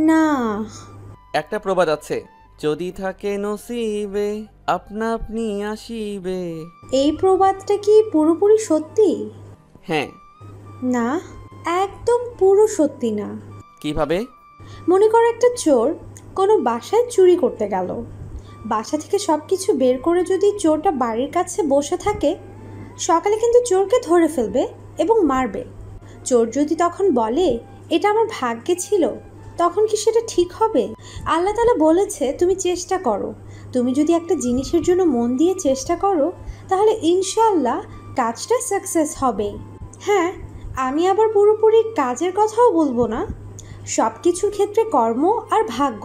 না, একটা প্রবাদ আছে, যদি থাকে নসিবে আপনা আপনি আসিবে। এই প্রবাদটা কি পুরোপুরি সত্যি? হ্যাঁ। না, একদম পুরো সত্যি না। কিভাবে? মনে করো একটা চোর কোনো বাসায় চুরি করতে গেল। বাসা থেকে সব কিছু বের করে যদি চোরটা বাড়ির কাছে বসে থাকে, সকালে কিন্তু চোরকে ধরে ফেলবে এবং মারবে। চোর যদি তখন বলে এটা আমার ভাগ্যে ছিল, তখন কি সেটা ঠিক হবে? আল্লাহ তাআলা বলেছে তুমি চেষ্টা করো। তুমি যদি একটা জিনিসের জন্য মন দিয়ে চেষ্টা করো, তাহলে ইনশাআল্লাহ কাজটা সাকসেস হবে। হ্যাঁ, আমি আবার পুরোপুরি কাজের কথাও বলবো না। সব কিছুর ক্ষেত্রে কর্ম আর ভাগ্য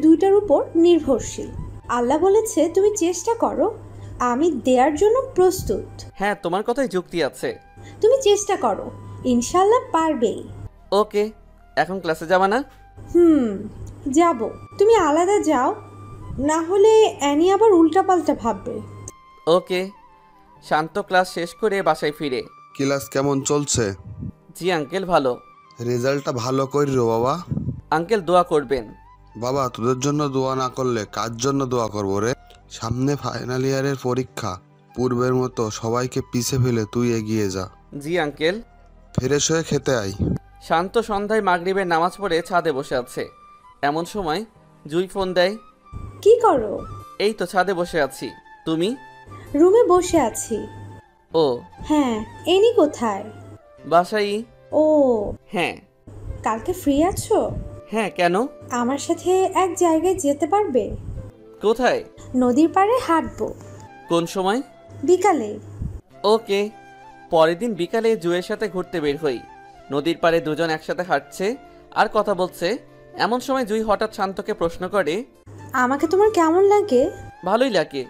দুইটার উপর নির্ভরশীল। আল্লাহ বলেছে তুমি চেষ্টা করো, আমি দেওয়ার জন্য প্রস্তুত। হ্যাঁ, তোমার কথাই যুক্তি আছে। তুমি চেষ্টা করো, ইনশাআল্লাহ পারবেই। ওকে, এখন ক্লাসে যাবা না? যাব। তুমি আলাদা যাও, না হলে অ্যানি আবার উল্টাপাল্টা ভাববে। ওকে। শান্ত ক্লাস শেষ করে বাসায় ফিরে। ক্লাস কেমন চলছে? জি আঙ্কেল, ভালো। রেজাল্টটা ভালো করিও বাবা। আঙ্কেল দোয়া করবেন। বাবা, তোদের জন্য দোয়া না করলে কার জন্য দোয়া করবো রে? সামনে ফাইনাল ইয়ারের পরীক্ষা, পূর্বের মতো সবাইকে পিছে ফেলে তুই এগিয়ে যা। জি আঙ্কেল। ফ্রেশ হয়ে খেতে আয়। শান্ত সন্ধ্যায় মাগরিবের নামাজ পড়ে ছাদে বসে আছে। এমন সময় জুই ফোন দেয়। কি করো? এই তো ছাদে বসে আছি। তুমি? রুমে বসে আছি। ও হ্যাঁ, এনি কোথায়? বাসাই। ও হ্যাঁ। কালকে ফ্রি আছো? হ্যাঁ, কেন? আমার সাথে এক জায়গায় যেতে পারবে? কোথায়? নদীর পাড়ে হাঁটবো। কোন সময়? বিকালে। ওকে। পরের দিন বিকালে জুয়ের সাথে ঘুরতে বের হই। নদীর পাড়ে দুজন একসাথে হাঁটছে আর কথা বলছে। এমন সময় জুই হঠাৎ শান্তকে প্রশ্ন করে, আমাকে তোমার কেমন লাগে? ভালোই লাগে।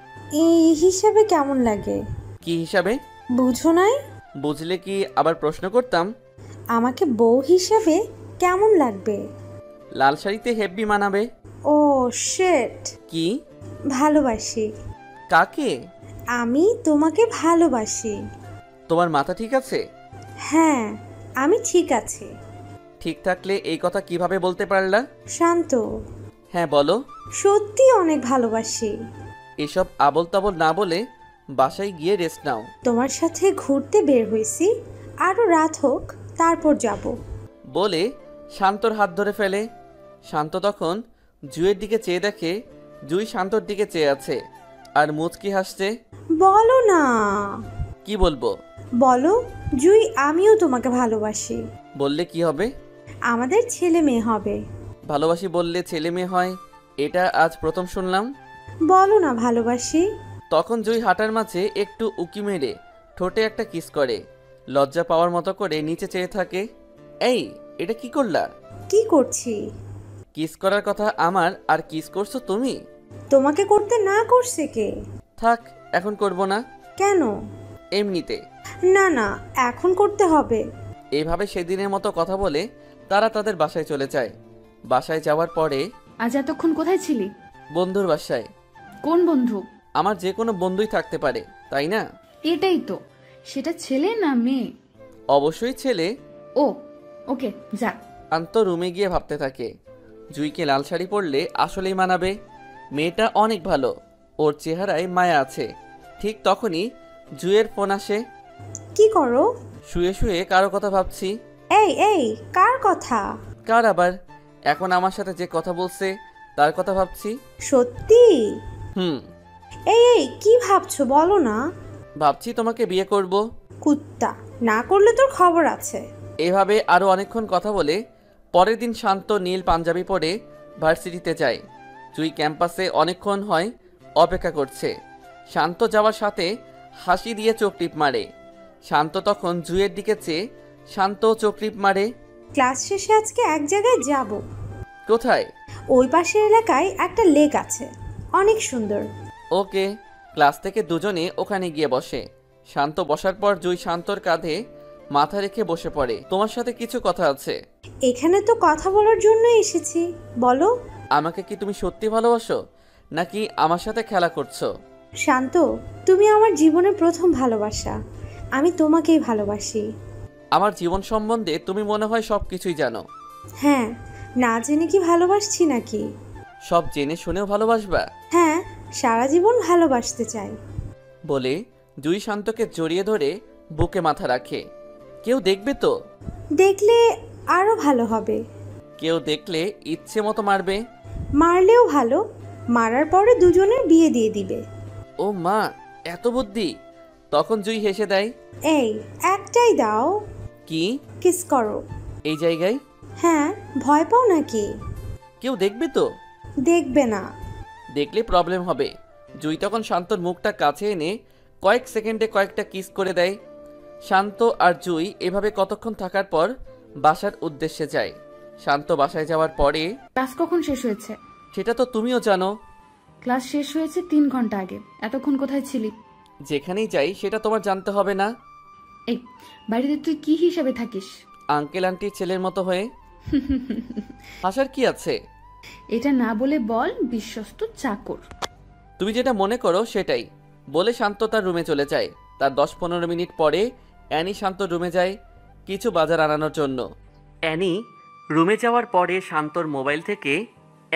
এই হিসাবে কেমন লাগে? কি হিসাবে? বুঝো নাই? বুঝলে কি আবার প্রশ্ন করতাম? আমাকে বউ হিসাবে কেমন লাগবে? লাল শাড়িতে হেব্বি মানাবে। ও শিট। কি? ভালোবাসি। কাকে? আমি তোমাকে ভালোবাসি। তোমার মাথা ঠিক আছে? হ্যাঁ, আমি ঠিক আছি। ঠিক থাকলে এই কথা কিভাবে বলতে পারলা? শান্ত। হ্যাঁ বলো। সত্যি অনেক ভালোবাসি। এসব আবল তাবল না বলে বাসায় গিয়ে রেস্ট নাও। তোমার সাথে ঘুরতে বের হয়েছি, আরো রাত হোক তারপর যাব। বলে শান্তর হাত ধরে ফেলে। শান্ত তখন জুয়ের দিকে চেয়ে দেখে জুই শান্তর দিকে চেয়ে আছে আর মুচকি হাসছে। বলো না। কি বলবো? বলো, জুই আমিও তোমাকে ভালোবাসি। বললে কি হবে? আমাদের ছেলে মেয়ে হবে। ভালোবাসি বললে ছেলে মেয়ে হয়, এটা আজ প্রথম শুনলাম। বলো না ভালোবাসি। তখন জুই হাঁটার মাঝে একটু উকি মেরে ঠোঁটে একটা কিস করে লজ্জা পাওয়ার মতো করে নিচে চেয়ে থাকে। এই, এটা কি করলা? কি করছি? কিস করার কথা আমার, আর কিস করছো তুমি? তোমাকে করতে না করছে কে? থাক, এখন করব না। কেন? এমনিতে। না না, এখন করতে হবে। এইভাবে সেদিনের মতো কথা বলে তারা তাদের বাসায় চলে যায়। বাসায় যাওয়ার পরে, আজ এতক্ষণ কোথায় ছিলি? বন্ধুর বাসায়। কোন বন্ধু? আমার যে কোনো বন্ধুই থাকতে পারে, তাই না? এটাই তো। সেটা ছেলে না মেয়ে? অবশ্যই ছেলে। ও ওকে, যা। শান্ত রুমে গিয়ে ভাবতে থাকে, জুইকে লাল শাড়ি পরলে আসলেই মানাবে। মেয়েটা অনেক ভালো, ওর চেহারায় মায়া আছে। ঠিক তখনই জুইয়ের ফোন আসে। কি করো? শুয়ে শুয়ে কারো কথা ভাবছি। এই এই, কার কথা? কার আবার? এখন আমার সাথে যে কথা বলছে তার কথা ভাবছি। সত্যি? হুম। এই এই, কি ভাবছো বলো না। ভাবছি তোমাকে বিয়ে করব। কুত্তা, না করলে তোর খবর আছে। এভাবে আরো অনেকক্ষণ কথা বলে পরের দিন শান্ত নীল পাঞ্জাবি পরে ভার্সিটিতে যায়। জুই ক্যাম্পাসে অনেকক্ষণ হয় অপেক্ষা করছে। শান্ত যাওয়ার সাথে হাসি দিয়ে চোখ টিপ মারে। শান্ত তখন জুইয়ের দিকে চেয়ে শান্ত চোখ টিপ মারে। ক্লাস শেষে আজকে এক জায়গায় যাব। কোথায়? ওই পাশের এলাকায় একটা লেক আছে, অনেক সুন্দর। ওকে। ক্লাস থেকে দুজনে ওখানে গিয়ে বসে। শান্ত বসার পর জুই শান্তর কাঁধে মাথা রেখে বসে পড়ে। তোমার সাথে কিছু কথা আছে। এখানে তো কথা বলার জন্য এসেছি, বলো। আমাকে কি তুমি সত্যি ভালোবাসো, নাকি আমার সাথে খেলা করছো? শান্ত, তুমি আমার জীবনের প্রথম ভালোবাসা। আমি তোমাকেই ভালোবাসি। আমার জীবন সম্বন্ধে তুমি মনে হয় সব কিছুই জানো। হ্যাঁ, না জেনে কি ভালোবাসছি নাকি? সব জেনে শুনেও ভালোবাসবা? হ্যাঁ, সারা জীবন ভালোবাসতে চাই। বলে জুই শান্তকে জড়িয়ে ধরে বুকে মাথা রাখে। কেউ দেখবে তো? দেখলে আরও ভালো হবে। কেউ দেখলে ইচ্ছে মতো মারবে। মারলেও ভালো, মারার পরে দুজনের বিয়ে দিয়ে দিবে। ও মা, এত বুদ্ধি! তখন জুই হেসে দেয়। এই একটাই দাও। কি? কিস করো। এই জায়গায়? হ্যাঁ, ভয় পাও নাকি? কেউ দেখবে তো? দেখবে না। দেখলে প্রবলেম হবে। জুই তখন শান্তর মুখটা কাছে এনে কয়েক সেকেন্ডে কয়েকটা কিস করে দেয়। শান্ত আর জুই এভাবে কতক্ষণ থাকার পর বাসার উদ্দেশ্যে যায়। শান্ত বাসায় যাওয়ার পরে, ক্লাস কখন শেষ হয়েছে? সেটা তো তুমিও জানো। ক্লাস শেষ হয়েছে 3 ঘন্টা আগে। এতক্ষণ কোথায় ছিলি? যেখানেই যাই সেটা তোমার জানতে হবে না? এই বাড়িতে তুই কি হিসাবে থাকিস? আঙ্কেল আন্টির ছেলের মতো হয়ে। হাসার কি আছে? এটা না বলে বল বিশ্বস্ত চাকর। তুমি যেটা মনে করো সেটাই বলে শান্ত তার রুমে চলে যায়। তার 10-15 মিনিট পরে অ্যানি শান্ত রুমে যায় কিছু বাজার আনানোর জন্য। অ্যানি রুমে যাওয়ার পরে শান্তর মোবাইল থেকে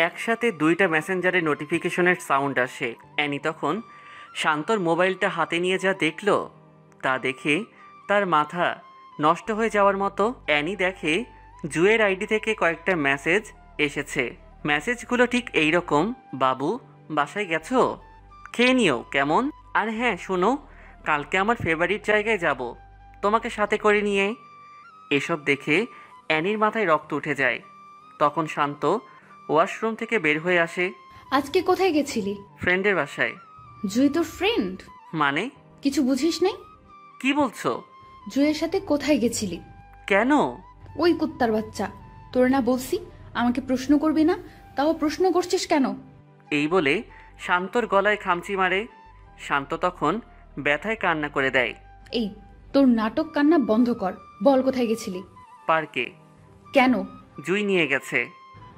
একসাথে 2টা মেসেঞ্জারের নোটিফিকেশনের সাউন্ড আসে। অ্যানি তখন শান্তর মোবাইলটা হাতে নিয়ে যা দেখল, তা দেখে তার মাথা নষ্ট হয়ে যাওয়ার মতো। অ্যানি দেখে জুয়ের আইডি থেকে কয়েকটা মেসেজ এসেছে। মেসেজগুলো ঠিক এই রকম: বাবু বাসায় গেছো? খেয়ে নিও কেমন? আর হ্যাঁ শোনো, কালকে আমার ফেভারিট জায়গায় যাব, তোমাকে সাথে করে নিয়ে। এসব দেখে অ্যানির মাথায় রক্ত উঠে যায়। তখন শান্ত ওয়াশরুম থেকে বের হয়ে আসে। আজকে কোথায় গেছিলি? ফ্রেন্ডের বাসায়। জুই তোর ফ্রেন্ড? মানে? কিছু বুঝিস নাই? কি বলছো? জুইয়ের সাথে কোথায় গেছিলি? কেন? ওই কুত্তার বাচ্চা, তোর না বলছি আমাকে প্রশ্ন করবি না, তাও প্রশ্ন করছিস কেন? এই বলে শান্তর গলায় খামচি মারে। শান্ত তখন ব্যথায় কান্না করে দেয়। এই তোর নাটক কান্না বন্ধ কর, বল কোথায় গেছিলি? পার্কে। কেন? জুই নিয়ে গেছে।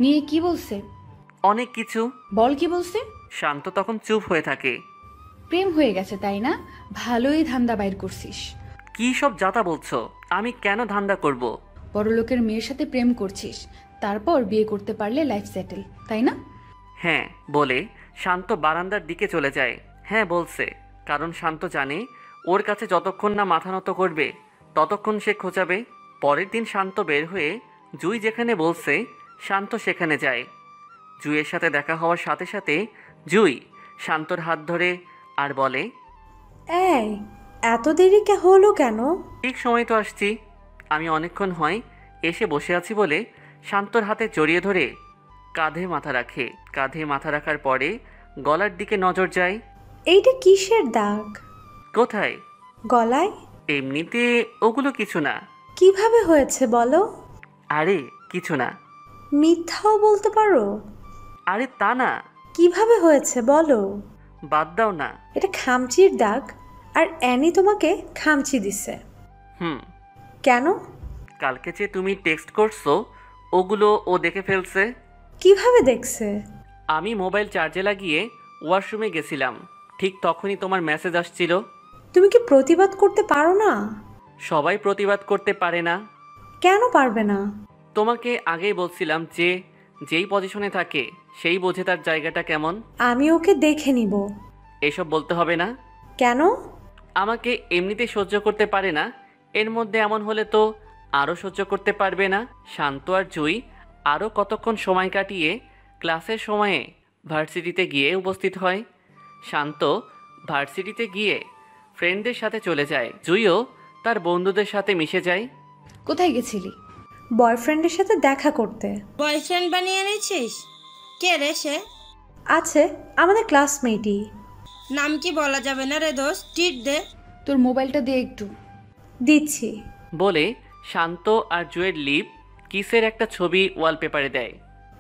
নিয়ে কি বলছে? অনেক কিছু। বল কি বলছে? শান্ত তখন চুপ হয়ে থাকে। প্রেম হয়ে গেছে তাই না? ভালোই ধান্দা বাইর করছিস। কি সব যাতা বলছো? আমি কেন ধান্দা করব? বড়লোকের মেয়ের সাথে প্রেম করছিস, তারপর বিয়ে করতে পারলে লাইফ সেটেল, তাই না? হ্যাঁ বলে শান্ত বারান্দার দিকে চলে যায়। হ্যাঁ বলছে, কারণ শান্ত জানে ওর কাছে যতক্ষণ না মাথা নত করবে ততক্ষণ সে খোঁচাবে। পরের দিন শান্ত বের হয়ে জুই যেখানে বলছে শান্ত সেখানে যায়। জুইয়ের সাথে দেখা হওয়ার সাথে সাথে জুই শান্তর হাত ধরে আর বলে, এই এত দেরি হলো কেন? ঠিক সময় তো আসছি। আমি অনেকক্ষণ হয় এসে বসে আছি বলে শান্তর হাতে জড়িয়ে ধরে কাঁধে মাথা রাখে। কাঁধে মাথা রাখার পরে গলার দিকে নজর যায়। এইটা কিসের দাগ? কোথায়? গলায়। এমনিতে ওগুলো কিছু না। কিভাবে হয়েছে বলো? আরে কিছু না। মিথ্যাও বলতে পারো? আরে তা না। কিভাবে হয়েছে বলো? বাদ দাও না। এটা খামচির দাগ, আর অ্যানি তোমাকে খামচি দিছে। হুম। কেন? কালকে যে তুমি টেক্সট করছো ওগুলো ও দেখে ফেলছে। কিভাবে দেখছে? আমি মোবাইল চার্জে লাগিয়ে ওয়াশরুমে গেছিলাম, ঠিক তখনই তোমার মেসেজ আসছিল। তুমি কি প্রতিবাদ করতে পারো না? সবাই প্রতিবাদ করতে পারে না। কেন পারবে না? তোমাকে আগেই বলছিলাম যে যেই পজিশনে থাকে সেই বোঝে তার জায়গাটা কেমন। আমি ওকে দেখে নিব। এসব বলতে হবে না। কেন? আমাকে এমনিতে সহ্য করতে পারে না, এর মধ্যে এমন হলে তো আরও সহ্য করতে পারবে না। শান্ত আর জুই আরও কতক্ষণ সময় কাটিয়ে ক্লাসের সময়ে ভার্সিটিতে গিয়ে উপস্থিত হয়। শান্ত ভার্সিটিতে গিয়ে ফ্রেন্ডদের সাথে চলে যায়। জুইও তার বন্ধুদের সাথে মিশে যায়। কোথায় গেছিলি? বয়ফ্রেন্ডের সাথে দেখা করতে। বয়ফ্রেন্ড বানিয়ে নিয়েছিস? কে রে সে? আছে, আমাদের ক্লাসমেটই। নাম কি বলা যাবে না রে দোস্ত, টিট দে। তোর মোবাইলটা দে একটু। দিচ্ছি। বলে শান্ত আর জুয়ের লিপ কিসের একটা ছবি ওয়ালপেপারে দেয়।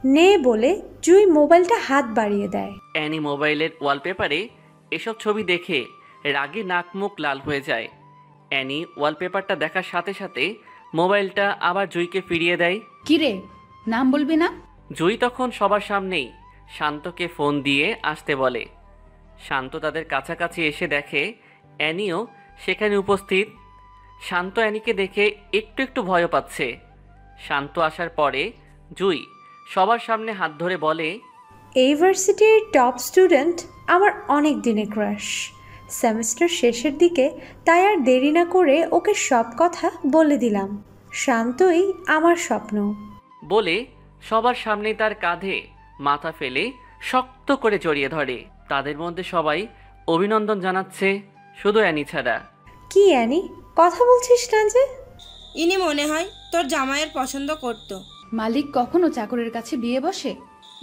নে বলে জুই মোবাইলটা হাত বাড়িয়ে দেয়। অ্যানি মোবাইলের ওয়ালপেপারে এসব ছবি দেখে রাগে নাক মুখ লাল হয়ে যায়। অ্যানি ওয়ালপেপারটা দেখার সাথে সাথে মোবাইলটা আবার জুইকে ফিরিয়ে দেয়। কিরে, নাম বলবি না? জুই তখন সবার সামনেই শান্তকে ফোন দিয়ে আসতে বলে। শান্ত তাদের কাছাকাছি এসে দেখে অ্যানিও সেখানে উপস্থিত। শান্ত অ্যানিকে দেখে একটু একটু ভয় পাচ্ছে। শান্ত আসার পরে জুই সবার সামনে হাত ধরে বলে, এই ভার্সিটির টপ স্টুডেন্ট আমার অনেক দিনের ক্রাশ। সেমেস্টার শেষের দিকে, তাই আর দেরি না করে ওকে সব কথা বলে দিলাম। শান্তই আমার স্বপ্ন। বলে সবার সামনে তার কাঁধে মাথা ফেলে শক্ত করে জড়িয়ে ধরে। তাদের মধ্যে সবাই অভিনন্দন জানাচ্ছে, শুধু অ্যানি ছাড়া। কি অ্যানি, কথা বলছিস না যে? ইনি মনে হয় তোর জামাইয়ের পছন্দ করতো। মালিক কখনো চাকরের কাছে বিয়ে বসে?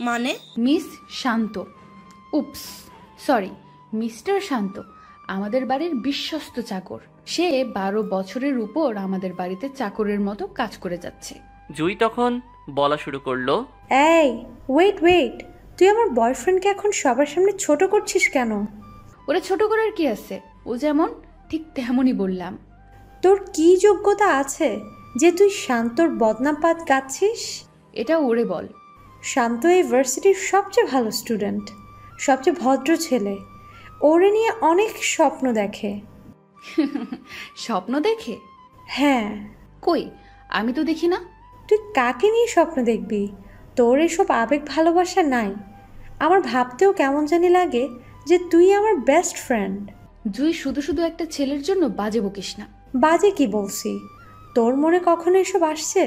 মানে? মিস শান্ত, উপস সরি, মিস্টার শান্ত আমাদের বাড়ির বিশ্বস্ত চাকর। সে 12 বছরের উপর আমাদের বাড়িতে চাকরের মতো কাজ করে যাচ্ছে। জুই তখন বলা শুরু করলো, এই ওয়েট, তুই আমার বয়ফ্রেন্ডকে এখন সবার সামনে ছোট করছিস কেন? ওরা ছোট করার কি আছে? ও যেমন ঠিক তেমনই বললাম। তোর কি যোগ্যতা আছে যে তুই শান্তর বদনাম গাচ্ছিস? এটা ওরে বল। শান্ত এই ভার্সিটির সবচেয়ে ভালো স্টুডেন্ট, সবচেয়ে ভদ্র ছেলে। ওরে নিয়ে অনেক স্বপ্ন দেখে। স্বপ্ন দেখে? হ্যাঁ। কই, আমি তো দেখি না। তুই কাকে নিয়ে স্বপ্ন দেখবি? তোর এসব আবেগ ভালোবাসা নাই। আমার ভাবতেও কেমন জানি লাগে যে তুই আমার বেস্ট ফ্রেন্ড। জুই, শুধু শুধু একটা ছেলের জন্য বাজে বকিস না। বাজে কি বলছি? তোর মনে কখনো এসব আসছে?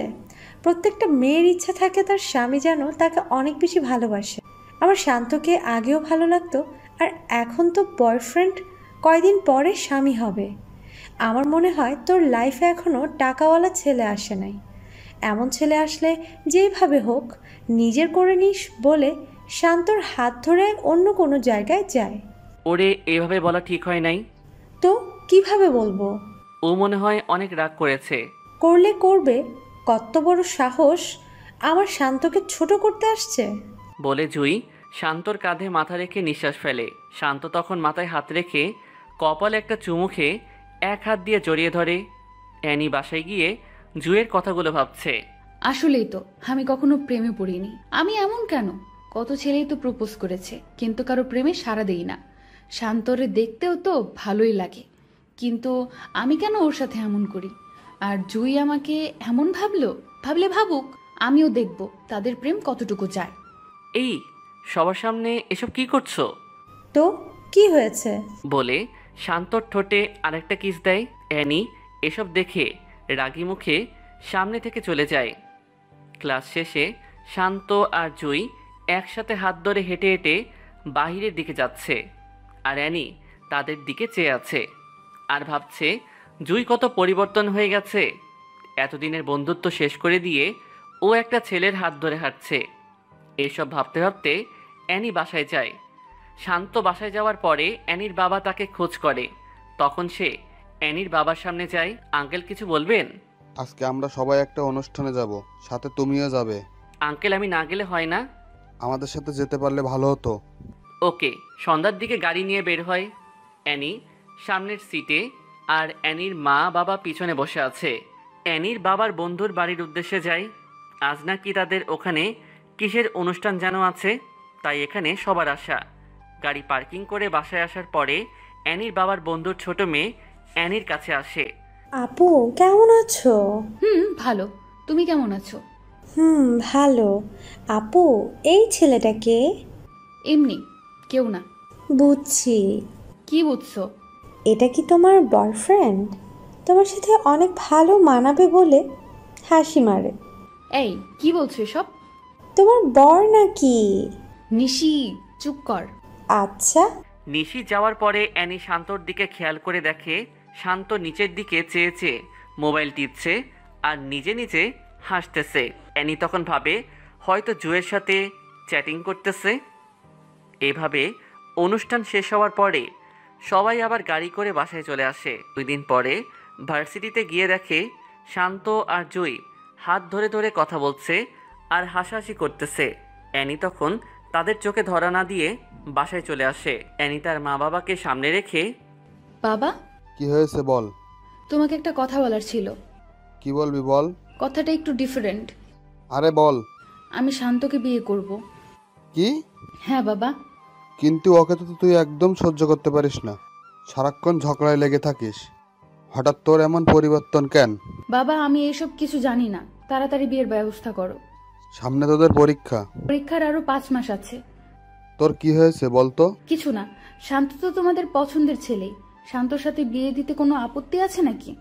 প্রত্যেকটা মেয়ের ইচ্ছা থাকে তার স্বামী যেন তাকে অনেক বেশি ভালোবাসে। আমার শান্তকে আগেও ভালো লাগতো, আর এখন তো বয়ফ্রেন্ড, কয়দিন পরে স্বামী হবে। আমার মনে হয় তোর লাইফে এখনও টাকাওয়ালা ছেলে আসে নাই। এমন ছেলে আসলে যেইভাবে হোক নিজের করে নিস বলে শান্তর হাত ধরে অন্য কোনো জায়গায় যায়। ওরে এভাবে বলা ঠিক হয় নাই। তো কিভাবে বলবো? ও মনে হয় অনেক রাগ করেছে। করলে করবে, কত বড় সাহস আমার শান্তকে ছোট করতে আসছে। বলে জুই শান্তর কাঁধে মাথা রেখে নিঃশ্বাস ফেলে। শান্ত তখন মাথায় হাত রেখে কপালে একটা চুমু খেয়ে এক হাত দিয়ে জড়িয়ে ধরে। অ্যানি বাসায় গিয়ে জুইয়ের কথাগুলো ভাবছে। আসলেই তো আমি কখনো প্রেমে পড়িনি। আমি এমন কেন? কত ছেলেই তো প্রপোজ করেছে, কিন্তু কারো প্রেমে সাড়া দেই না। শান্তরে দেখতেও তো ভালোই লাগে, কিন্তু আমি কেন ওর সাথে এমন করি? আর জুই আমাকে এমন ভাবলে ভাবুক, আমিও দেখব তাদের প্রেম কতটুকু যায়। এই সবার সামনে এসব কি করছো? তো কি হয়েছে? বলে শান্তর ঠোঁটে আরেকটা কিস দেয়। অ্যানি এসব দেখে রাগী মুখে সামনে থেকে চলে যায়। ক্লাস শেষে শান্ত আর জুই একসাথে হাত ধরে হেঁটে হেঁটে বাহিরের দিকে যাচ্ছে, আর অ্যানি তাদের দিকে চেয়ে আছে আর ভাবছে জুই কত পরিবর্তন হয়ে গেছে। এতদিনের বন্ধুত্ব শেষ করে দিয়ে ও একটা ছেলের হাত ধরে হাঁটছে। এসব ভাবতে ভাবতে অ্যানি বাসায় যায়। শান্ত বাসায় যাওয়ার পরে অ্যানির বাবা তাকে খোঁজ করে। তখন সে অ্যানির বাবার সামনে যায়। আঙ্কেল কিছু বলবেন? আজকে আমরা সবাই একটা অনুষ্ঠানে যাব, সাথে তুমিও যাবে। আঙ্কেল আমি না গেলে হয় না? আমাদের সাথে যেতে পারলে ভালো হতো। ওকে। সন্ধ্যার দিকে গাড়ি নিয়ে বের হয়। অ্যানি সামনের সিটে আর অ্যানির মা বাবা পিছনে বসে আছে। অ্যানির বাবার বন্ধুর বাড়ির উদ্দেশ্যে যায়। আজ নাকি তাদের ওখানে কিসের অনুষ্ঠান যেন আছে, তাই এখানে সবার আসা। গাড়ি পার্কিং করে বাসায় আসার পরে অ্যানির বাবার বন্ধুর ছোট মেয়ে অ্যানির কাছে আসে। আপু কেমন আছো? ভালো, তুমি কেমন আছো? ভালো। আপু এই ছেলেটাকে? এমনি কেউ না। বুঝছি। কি বুঝছো? এটা কি তোমার বয়ফ্রেন্ড? তোমার সাথে অনেক ভালো মানাবে বলে হাসি মারে। এই কি বলছো এসব? তোমার বর নাকি? নিশি চুপ কর। আচ্ছা। নিশি যাওয়ার পরে অ্যানি শান্তর দিকে খেয়াল করে দেখে শান্ত নিচের দিকে চেয়ে চেয়ে মোবাইল টিপছে আর নিজে নিজে হাসতেছে। অ্যানি তখন ভাবে হয়তো জুয়ের সাথে চ্যাটিং করতেছে। এভাবে অনুষ্ঠান শেষ হওয়ার পরে সবাই আবার গাড়ি করে বাসায় চলে আসে। 2 দিন পরে ভার্সিটিতে গিয়ে দেখে শান্ত আর জুই হাত ধরে ধরে কথা বলছে আর হাসাহাসি করতেছে। অ্যানি তখন তাদের চোখে ধরা না দিয়ে বাসায় চলে আসে। অ্যানি তার মা বাবাকে সামনে রেখে, বাবা কি হয়েছে বল। তোমাকে একটা কথা বলার ছিল। কি বলবি বল। কথাটা একটু ডিফারেন্ট। আরে বল। আমি শান্তকে বিয়ে করব। কি? হ্যাঁ বাবা। কিন্তু ওকে তো তুই একদম সহ্য করতে পারিস না, সারাক্ষণ ঝগড়ায় লেগে থাকিস। হঠাৎ তোর এমন পরিবর্তন কেন? বাবা আমি এসব কিছু জানি না, তাড়াতাড়ি বিয়ের ব্যবস্থা করো। সামনে তোদের পরীক্ষা। পরীক্ষার আরো 5 মাস আছে। তোর কি হয়েছে বলতো? কিছু না, শান্ত তো তোমাদের পছন্দের ছেলেই। শান্তর সাথে বিয়ে দিতে কোনো আপত্তি আছে নাকি?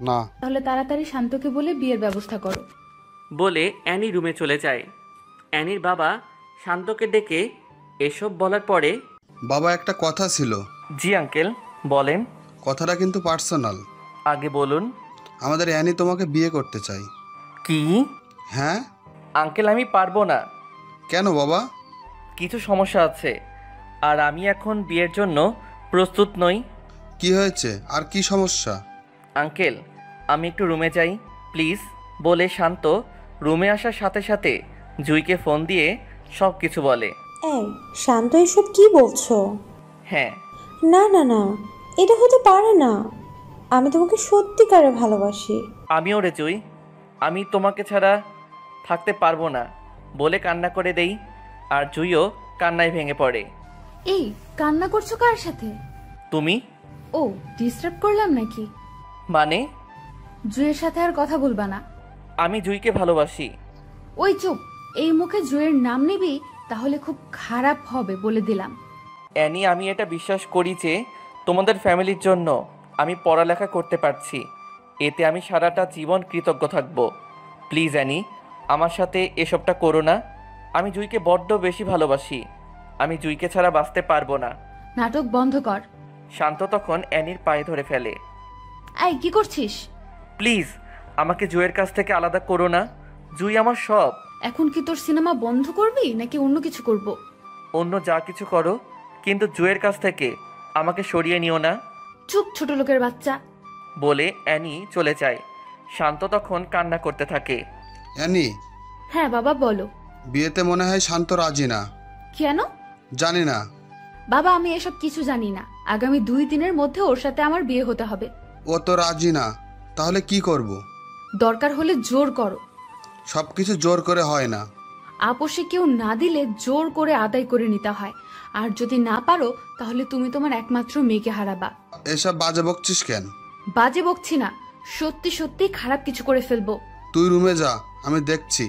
না। তাহলে তাড়াতাড়ি শান্তকে বলে বিয়ের ব্যবস্থা করো। বলে অ্যানি রুমে চলে যায়। অ্যানির বাবা শান্তকে ডেকে এসব বলার পরে, বাবা, একটা কথা ছিল। জি আঙ্কেল, বলেন। কথাটা কিন্তু পার্সোনাল। আগে বলুন। আমাদের অ্যানি তোমাকে বিয়ে করতে চাই। কি? হ্যাঁ। আঙ্কেল, আমি পারবো না। কেন বাবা? কিছু সমস্যা আছে, আর আমি এখন বিয়ের জন্য প্রস্তুত নই। কি হয়েছে, আর কি সমস্যা? আঙ্কেল, আমি একটু রুমে যাই প্লিজ, বলে শান্ত রুমে আসার সাথে সাথে জুইকে ফোন দিয়ে সব কিছু বলে। এই শান্ত, এসব কি বলছো? হ্যাঁ। না না না, এটা হতে পারে না। আমি তোমাকে সত্যিকারে ভালোবাসি। আমিও রে জুই, আমি তোমাকে ছাড়া থাকতে পারবো না বলে কান্না করে দেই, আর জুইও কান্নায় ভেঙে পড়ে। এই কান্না করছো কার সাথে? তুমি? ও, ডিস্টার্ব করলাম নাকি? মানে? জুয়ের সাথে আর কথা বলবা না। আমি জুইকে ভালোবাসি। ওই চুপ, এই মুখে জুয়ের নাম নিবি তাহলে খুব খারাপ হবে বলে দিলাম। অ্যানি, আমি এটা বিশ্বাস করি যে তোমাদের ফ্যামিলির জন্য আমি পড়ালেখা করতে পারছি, এতে আমি সারাটা জীবন কৃতজ্ঞ থাকব। প্লিজ অ্যানি, আমার সাথে এসবটা করো না। আমি জুইকে বড্ড বেশি ভালোবাসি, আমি জুইকে ছাড়া বাঁচতে পারবো না। নাটক বন্ধ কর। শান্ত তখন অ্যানির পায়ে ধরে ফেলে। এই কি করছিস? প্লিজ আমাকে জুইয়ের কাছ থেকে আলাদা করো না, জুই আমার সব। এখন কি তোর সিনেমা বন্ধ করবি নাকি অন্য কিছু করব? অন্য যা কিছু করো, কিন্তু জুইয়ের কাছ থেকে আমাকে সরিয়ে নিও না। চুপ ছোট লোকের বাচ্চা, বলে অ্যানি চলে যায়। শান্ত তখন কান্না করতে থাকে। অ্যানি, হ্যাঁ বাবা বলো। বিয়েতে মনে হয় শান্ত রাজি না। কেন? জানি না বাবা, আমি এসব কিছু জানি না। আগামী 2 দিনের মধ্যে ওর সাথে আমার বিয়ে হতে হবে। ও তো রাজি না, তাহলে কি করব? দরকার হলে জোর করো। সবকিছু জোর করে হয় না। আপোষে কেউ না দিলে জোর করে আদায় করে নিতে হয়, আর যদি না পারো তাহলে তুমি তোমার একমাত্র মেয়েকে হারাবা। এসব বাজে বকছিস কেন? বাজে বকছি না, সত্যি সত্যি খারাপ কিছু করে ফেলবো। তুই রুমে যা, আমি দেখছি।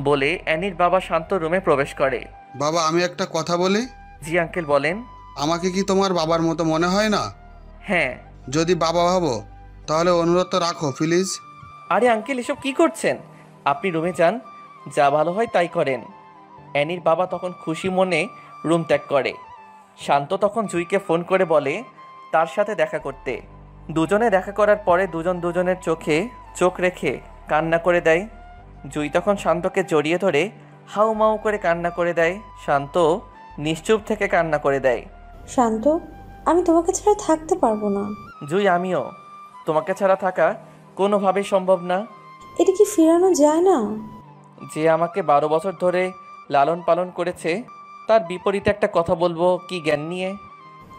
বলে অ্যানির বাবা শান্ত রুমে প্রবেশ করে। বাবা, আমি একটা কথা বলি। জি আঙ্কেল, বলেন। আমাকে কি তোমার বাবার মতো মনে হয় না? হ্যাঁ। যদি বাবা ভাবো তাহলে অনুরোধ রাখো প্লিজ। আরে আঙ্কেল, এসব কি করছেন? আপনি রুমে যান, যা ভালো হয় তাই করেন। অ্যানির বাবা তখন খুশি মনে রুম ত্যাগ করে। শান্ত তখন জুইকে ফোন করে বলে তার সাথে দেখা করতে। দুজনে দেখা করার পরে দুজন দুজনের চোখে চোখ রেখে কান্না করে দেয়। জুই তখন শান্তকে জড়িয়ে ধরে হাউমাউ করে কান্না করে দেয়। শান্ত নিশ্চুপ থেকে কান্না করে দেয়। শান্ত, আমি তোমাকে ছাড়া থাকতে পারবো না। জুই, আমিও তোমাকে ছাড়া থাকা কোনোভাবেই সম্ভব না। এটা কি ফেরানো যায় না? যে আমাকে 12 বছর ধরে লালন পালন করেছে, তার বিপরীতে একটা কথা বলবো কি জ্ঞান নিয়ে?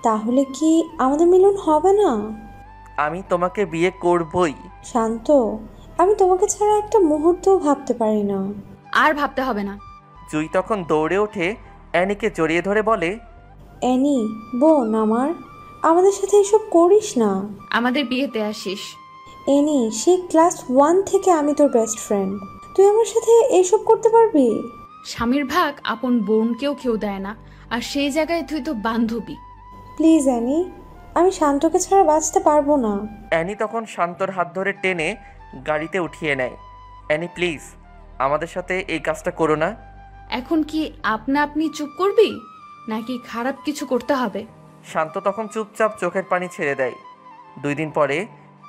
তাহলে কি আমাদের মিলন হবে না? আমি তোমাকে বিয়ে করবই। শান্ত, আমি তোমাকে ছাড়া একটা মুহূর্তও ভাবতে পারি না। আর ভাবতে হবে না। জুই তখন দৌড়ে ওঠে অ্যানিকে জড়িয়ে ধরে বলে, অ্যানি বোন আমার, আমাদের সাথে এসব করিস না। আমাদের বিয়েতে আসিস। অ্যানি, সেই ক্লাস 1 থেকে আমি তোর বেস্ট ফ্রেন্ড, তুই আমার সাথে এসব করতে পারবি? স্বামীর ভাগ আপন বোনকেও কেউ দেয় না, আর সেই জায়গায় তুই তো বান্ধবী। প্লিজ অ্যানি, আমি শান্তকে ছাড়া বাঁচতে পারবো না। অ্যানি তখন শান্তর হাত ধরে টেনে গাড়িতে উঠিয়ে নেয়। অ্যানি প্লিজ, আমাদের সাথে এই কাজটা করো না। এখন কি আপনা আপনি চুপ করবি নাকি খারাপ কিছু করতে হবে? শান্ত তখন চুপচাপ চোখের পানি ছেড়ে দেয়। 2 দিন পরে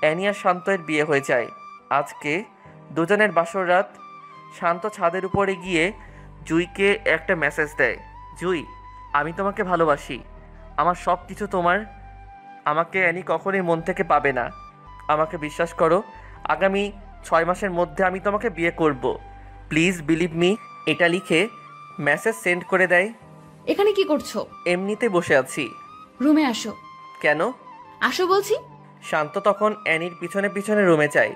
অ্যানি আর শান্তের বিয়ে হয়ে যায়। আজকে দুজনের বাসর রাত। শান্ত ছাদের উপরে গিয়ে জুইকে একটা মেসেজ দেয়। জুই, আমি তোমাকে ভালোবাসি, আমার সব কিছু তোমার। আমাকে অ্যানি কখনোই মন থেকে পাবে না, আমাকে বিশ্বাস করো। আগামী 6 মাসের মধ্যে আমি তোমাকে বিয়ে করব, প্লিজ বিলিভ মি। এটা লিখে মেসেজ সেন্ড করে দেয়। এখানে কি করছো? এমনিতে বসে আছি। রুমে আসো। কেন? আসো বলছি। শান্ত তখন অ্যানির পিছনে পিছনে রুমে যায়।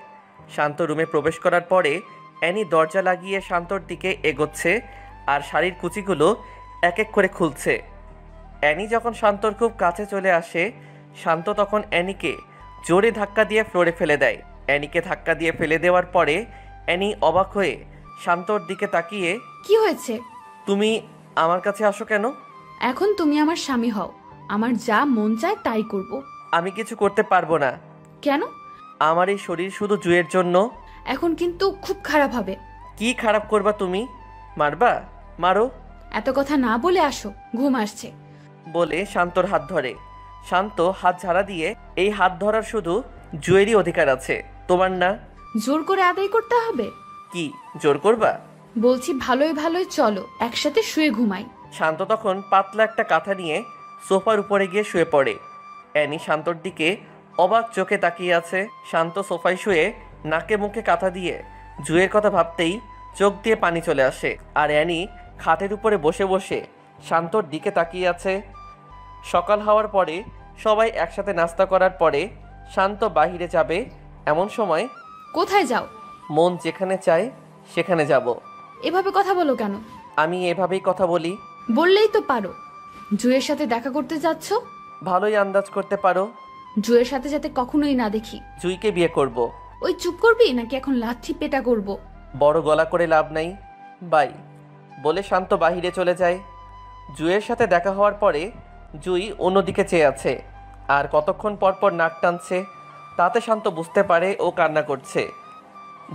শান্ত রুমে প্রবেশ করার পরে অ্যানি দরজা লাগিয়ে শান্তর দিকে এগোচ্ছে আর শাড়ির কুচিগুলো এক এক করে খুলছে। অ্যানি যখন শান্তর খুব কাছে চলে আসে, শান্ত তখন অ্যানিকে জোরে ধাক্কা দিয়ে ফ্লোরে ফেলে দেয়। অ্যানিকে ধাক্কা দিয়ে ফেলে দেওয়ার পরে অ্যানি অবাক হয়ে শান্তর দিকে তাকিয়ে, কি হয়েছে? তুমি আমার কাছে আসো কেন? এখন তুমি আমার স্বামী হও, আমার যা মন চায় তাই করব। আমি কিছু করতে পারবো না। কেন? আমার এই শরীর শুধু জুয়ের জন্য। এখন কিন্তু খুব খারাপ হবে। কি খারাপ করবা তুমি? মারবা? মারো। এত কথা না বলে আসো, ঘুম আসছে। বলে শান্তর হাত ধরে। শান্ত হাত ঝাড়া দিয়ে, এই হাত ধরার শুধু জুয়েরই অধিকার আছে, তোমার না। জোর করে আদায় করতে হবে? কি জোর করবা? বলছি ভালোই ভালোই চলো একসাথে শুয়ে ঘুমাই। শান্ত তখন পাতলা একটা কাঁথা নিয়ে সোফার উপরে গিয়ে শুয়ে পড়ে। অ্যানি শান্তর দিকে অবাক চোখে তাকিয়ে আছে। শান্ত সোফায় শুয়ে নাকে মুখে কাঁথা দিয়ে জুয়ের কথা ভাবতেই চোখ দিয়ে পানি চলে আসে। আর অ্যানি খাটের উপরে বসে বসে শান্তর দিকে তাকিয়ে আছে। সকাল হওয়ার পরে সবাই একসাথে নাস্তা করার পরে শান্ত বাহিরে যাবে। এমন সময়, কোথায় যাও? মন যেখানে চায় সেখানে যাব। এভাবে কথা বলো কেন? আমি এভাবেই কথা বলি। বললেই তো পারো। জুয়ের সাথে দেখা করতে যাচ্ছ? ভালোই আন্দাজ করতে পারো। জুয়ের সাথে যাতে কখনোই না দেখি। জুইকে বিয়ে করব। ওই চুপ করবি নাকি এখন লাঠি পেটা করব? বড় গলা করে লাভ নাই, বাই। বলে শান্ত বাহিরে চলে যায়। জুয়ের সাথে দেখা হওয়ার পরে জুই অন্যদিকে চেয়ে আছে আর কতক্ষণ পর পর নাক টানছে। তাতে শান্ত বুঝতে পারে ও কান্না করছে।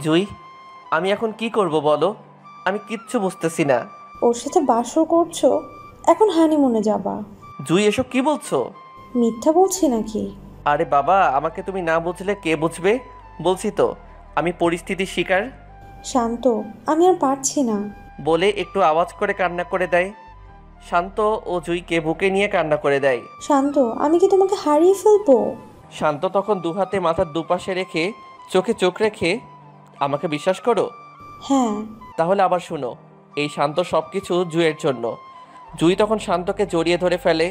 জুই, আমি এখন কি করব বলো? আমি কিচ্ছু বুঝতেছি না। ওর সাথে বাসর করছো, এখন হানিমুনে যাবা। জুই, এসব কি বলছো? মিথ্যা বলছি নাকি? আরে বাবা, আমাকে তুমি না বুঝলে কে বুঝবে? বলছি তো আমি পরিস্থিতির শিকার। শান্ত, আমি আর পারছি না। বলে একটু আওয়াজ করে কান্না করে দেয়। শান্ত ও জুইকে বুকে নিয়ে কান্না করে দেয়। শান্ত, আমি কি তোমাকে হারিয়ে ফেলবো? শান্ত তখন দুহাতে মাথার দুপাশে রেখে চোখে চোখ রেখে, আমাকে বিশ্বাস করো? হ্যাঁ। তাহলে আবার শোনো, এই শান্ত সব কিছু জুয়ের জন্য। জুই তখন শান্তকে জড়িয়ে ধরে ফেলে।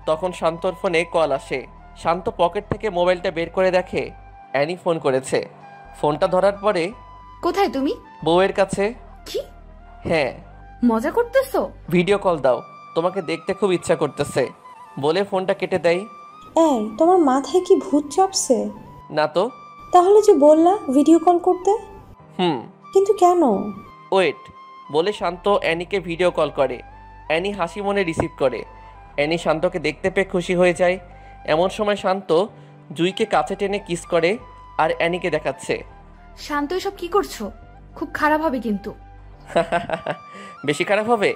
তখন শান্তর ফোনে কল আসে। শান্ত পকেট থেকে মোবাইলটা বের করে দেখে অ্যানি ফোন করেছে। ফোনটা ধরার পরে, কোথায় তুমি? বউয়ের কাছে। কি? হ্যাঁ। মজা করতেছো? ভিডিও কল দাও, তোমাকে দেখতে খুব ইচ্ছা করতেছে। বলে ফোনটা কেটে দেয়। এই, তোমার মাথায় কি ভূত চাপছে? না তো। তাহলে যে বললা ভিডিও কল করতে। কিন্তু কেন? ওয়েট। বলে শান্ত অ্যানিকে ভিডিও কল করে। অ্যানি হাসি মনে রিসিভ করে। অ্যানি শান্তকে দেখতে পেয়ে খুশি হয়ে যায়। এমন সময় শান্ত জুইকে কাছে টেনে কিস করে আর অ্যানিকে দেখাচ্ছে। শান্ত, এসব কি করছো? খুব খারাপ হবে কিন্তু। বেশি খারাপ হবে?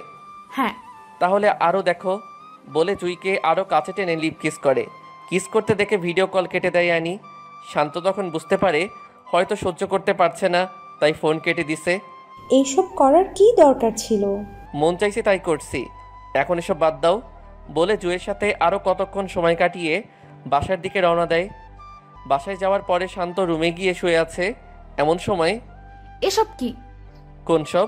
হ্যাঁ। তাহলে আরও দেখো। বলে জুইকে আরও কাছে টেনে লিপ কিস করে। কিস করতে দেখে ভিডিও কল কেটে দেয় অ্যানি। শান্ত তখন বুঝতে পারে হয়তো সহ্য করতে পারছে না, তাই ফোন কেটে দিছে। এইসব করার কি দরকার ছিল? মন চাইছে তাই করছি, এখন এসব বাদ দাও। বলে জুয়ের সাথে আরও কতক্ষণ সময় কাটিয়ে বাসার দিকে রওনা দেয়। বাসায় যাওয়ার পরে শান্ত রুমে গিয়ে শুয়ে আছে। এমন সময়, এসব কি? কোন সব?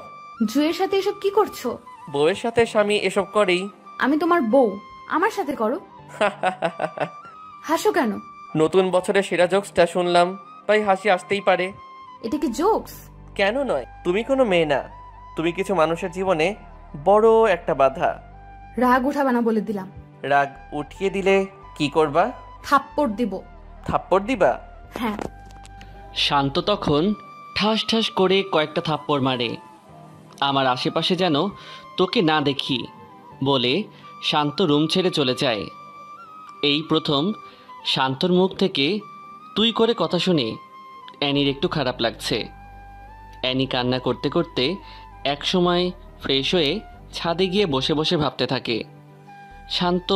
জুয়ের সাথে এসব কি করছো? বউয়ের সাথে স্বামী এসব করেই। আমি তোমার বউ, আমার সাথে করো। হাসো কেন? নতুন বছরের সেরা জোকসটা শুনলাম, তাই হাসি আসতেই পারে। এটা কি জোকস? কেন নয়? তুমি কোনো মেয়ে না, তুমি কিছু মানুষের জীবনে বড় একটা বাধা। রাগ উঠাবা না বলে দিলাম। রাগ উঠিয়ে দিলে কি করবা? থাপ্পড় দিব। থাপ্পড় দিবা? হ্যাঁ। শান্ত তখন ঠাস ঠাস করে কয়েকটা থাপ্পড় মারে। আমার আশেপাশে যেন তোকে না দেখি বলে শান্ত রুম ছেড়ে চলে যায়। এই প্রথম শান্তর মুখ থেকে তুই করে কথা শুনে অ্যানির একটু খারাপ লাগছে। অ্যানি কান্না করতে করতে একসময় ফ্রেশ হয়ে ছাদে গিয়ে বসে বসে ভাবতে থাকে, শান্ত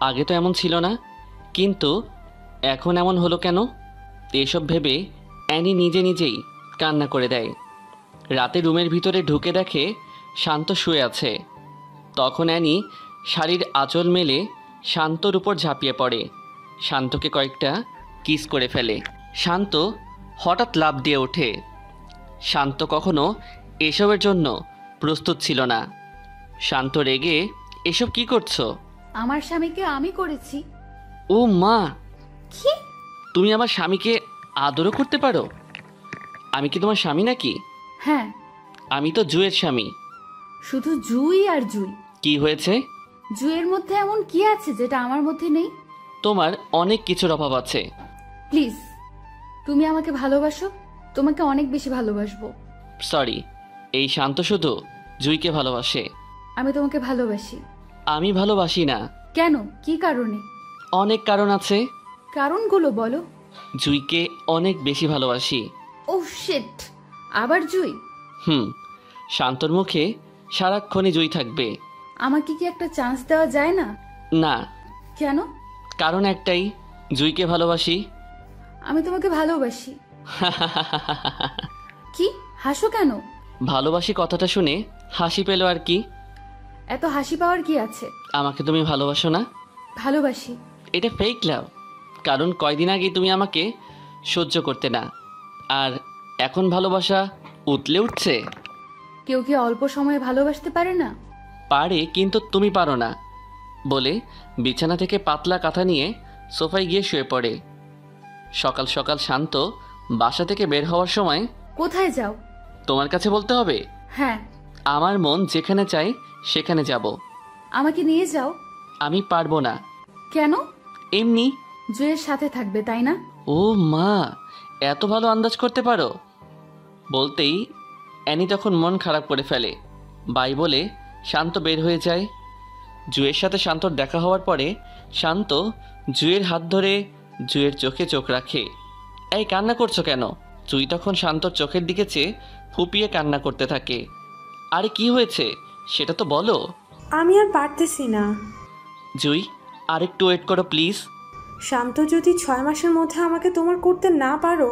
আগে তো এমন ছিল না, কিন্তু এখন এমন হলো কেন? এসব ভেবে অ্যানি নিজে নিজেই কান্না করে দেয়। রাতে রুমের ভিতরে ঢুকে দেখে শান্ত শুয়ে আছে। তখন অ্যানি শাড়ির আঁচল মেলে শান্তর উপর ঝাঁপিয়ে পড়ে, শান্তকে কয়েকটা কিস করে ফেলে। শান্ত হঠাৎ লাফ দিয়ে ওঠে। শান্ত কখনো এসবের জন্য প্রস্তুত ছিল না। শান্ত রেগে, এসব কি করছো? আমার স্বামীকে আমি করেছি। ও মা, কি? তুমি আমার স্বামীকে আদরও করতে পারো? আমি কি তোমার স্বামী নাকি? হ্যাঁ। আমি তো জুয়ের স্বামী। শুধু জুই আর জুই। কি হয়েছে? জুয়ের মধ্যে এমন কি আছে যেটা আমার মধ্যে নেই? তোমার অনেক কিছুর অভাব আছে। প্লিজ, তুমি আমাকে ভালোবাসো, তোমাকে অনেক বেশি ভালোবাসবো। সরি, এই শান্ত শুধু জুইকে ভালোবাসে। আমি তোমাকে ভালোবাসি। আমি ভালোবাসি না। কেন? কি কারণে? অনেক কারণ আছে। কারণগুলো বলো। জুইকে অনেক বেশি ভালোবাসি। ও শিট, আবার জুই? শান্তর মুখে সারাক্ষণই জুই থাকবে। আমাকে কি একটা চান্স দেওয়া যায় না? না। কেন? কারণ একটাই, জুইকে ভালোবাসি। আমি তোমাকে ভালোবাসি। কি হাসো কেন? ভালোবাসি কথাটা শুনে হাসি পেল আর কি। এত হাসি পাওয়ার কি আছে? আমাকে তুমি ভালোবাসো না? ভালোবাসি। এটা ফেক লাভ, কারণ কয়দিন আগে তুমি আমাকে সহ্য করতে না, আর এখন ভালোবাসা উতলে উঠছে। কেউ কি অল্প সময়ে ভালোবাসতে পারে না? পারে, কিন্তু তুমি পারো না। বলে বিছানা থেকে পাতলা কাঁথা নিয়ে সোফায় গিয়ে শুয়ে পড়ে। সকাল সকাল শান্ত বাসা থেকে বের হওয়ার সময়, কোথায় যাও? তোমার কাছে বলতে হবে? হ্যাঁ। আমার মন যেখানে চাই সেখানে যাব। আমাকে নিয়ে যাও। আমি পারবো না। কেন? এমনি। জুয়ের সাথে থাকবে তাই না? ও মা, এত ভালো আন্দাজ করতে পারো। বলতেই অ্যানি তখন মন খারাপ করে ফেলে। বাই বলে শান্ত বের হয়ে যায়। জুয়ের সাথে শান্তর দেখা হওয়ার পরে শান্ত জুয়ের হাত ধরে জুয়ের চোখে চোখ রাখে। এই কান্না করছো কেন? জুই তখন শান্তর চোখের দিকে চেয়ে ফুপিয়ে কান্না করতে থাকে। আরে কি হয়েছে সেটা তো বলো। আমি আর পারতেছি না। জুই, আরেকটু ওয়েট করো প্লিজ। শান্ত, যদি 6 মাসের মধ্যে আমাকে তোমার করতে না পারো,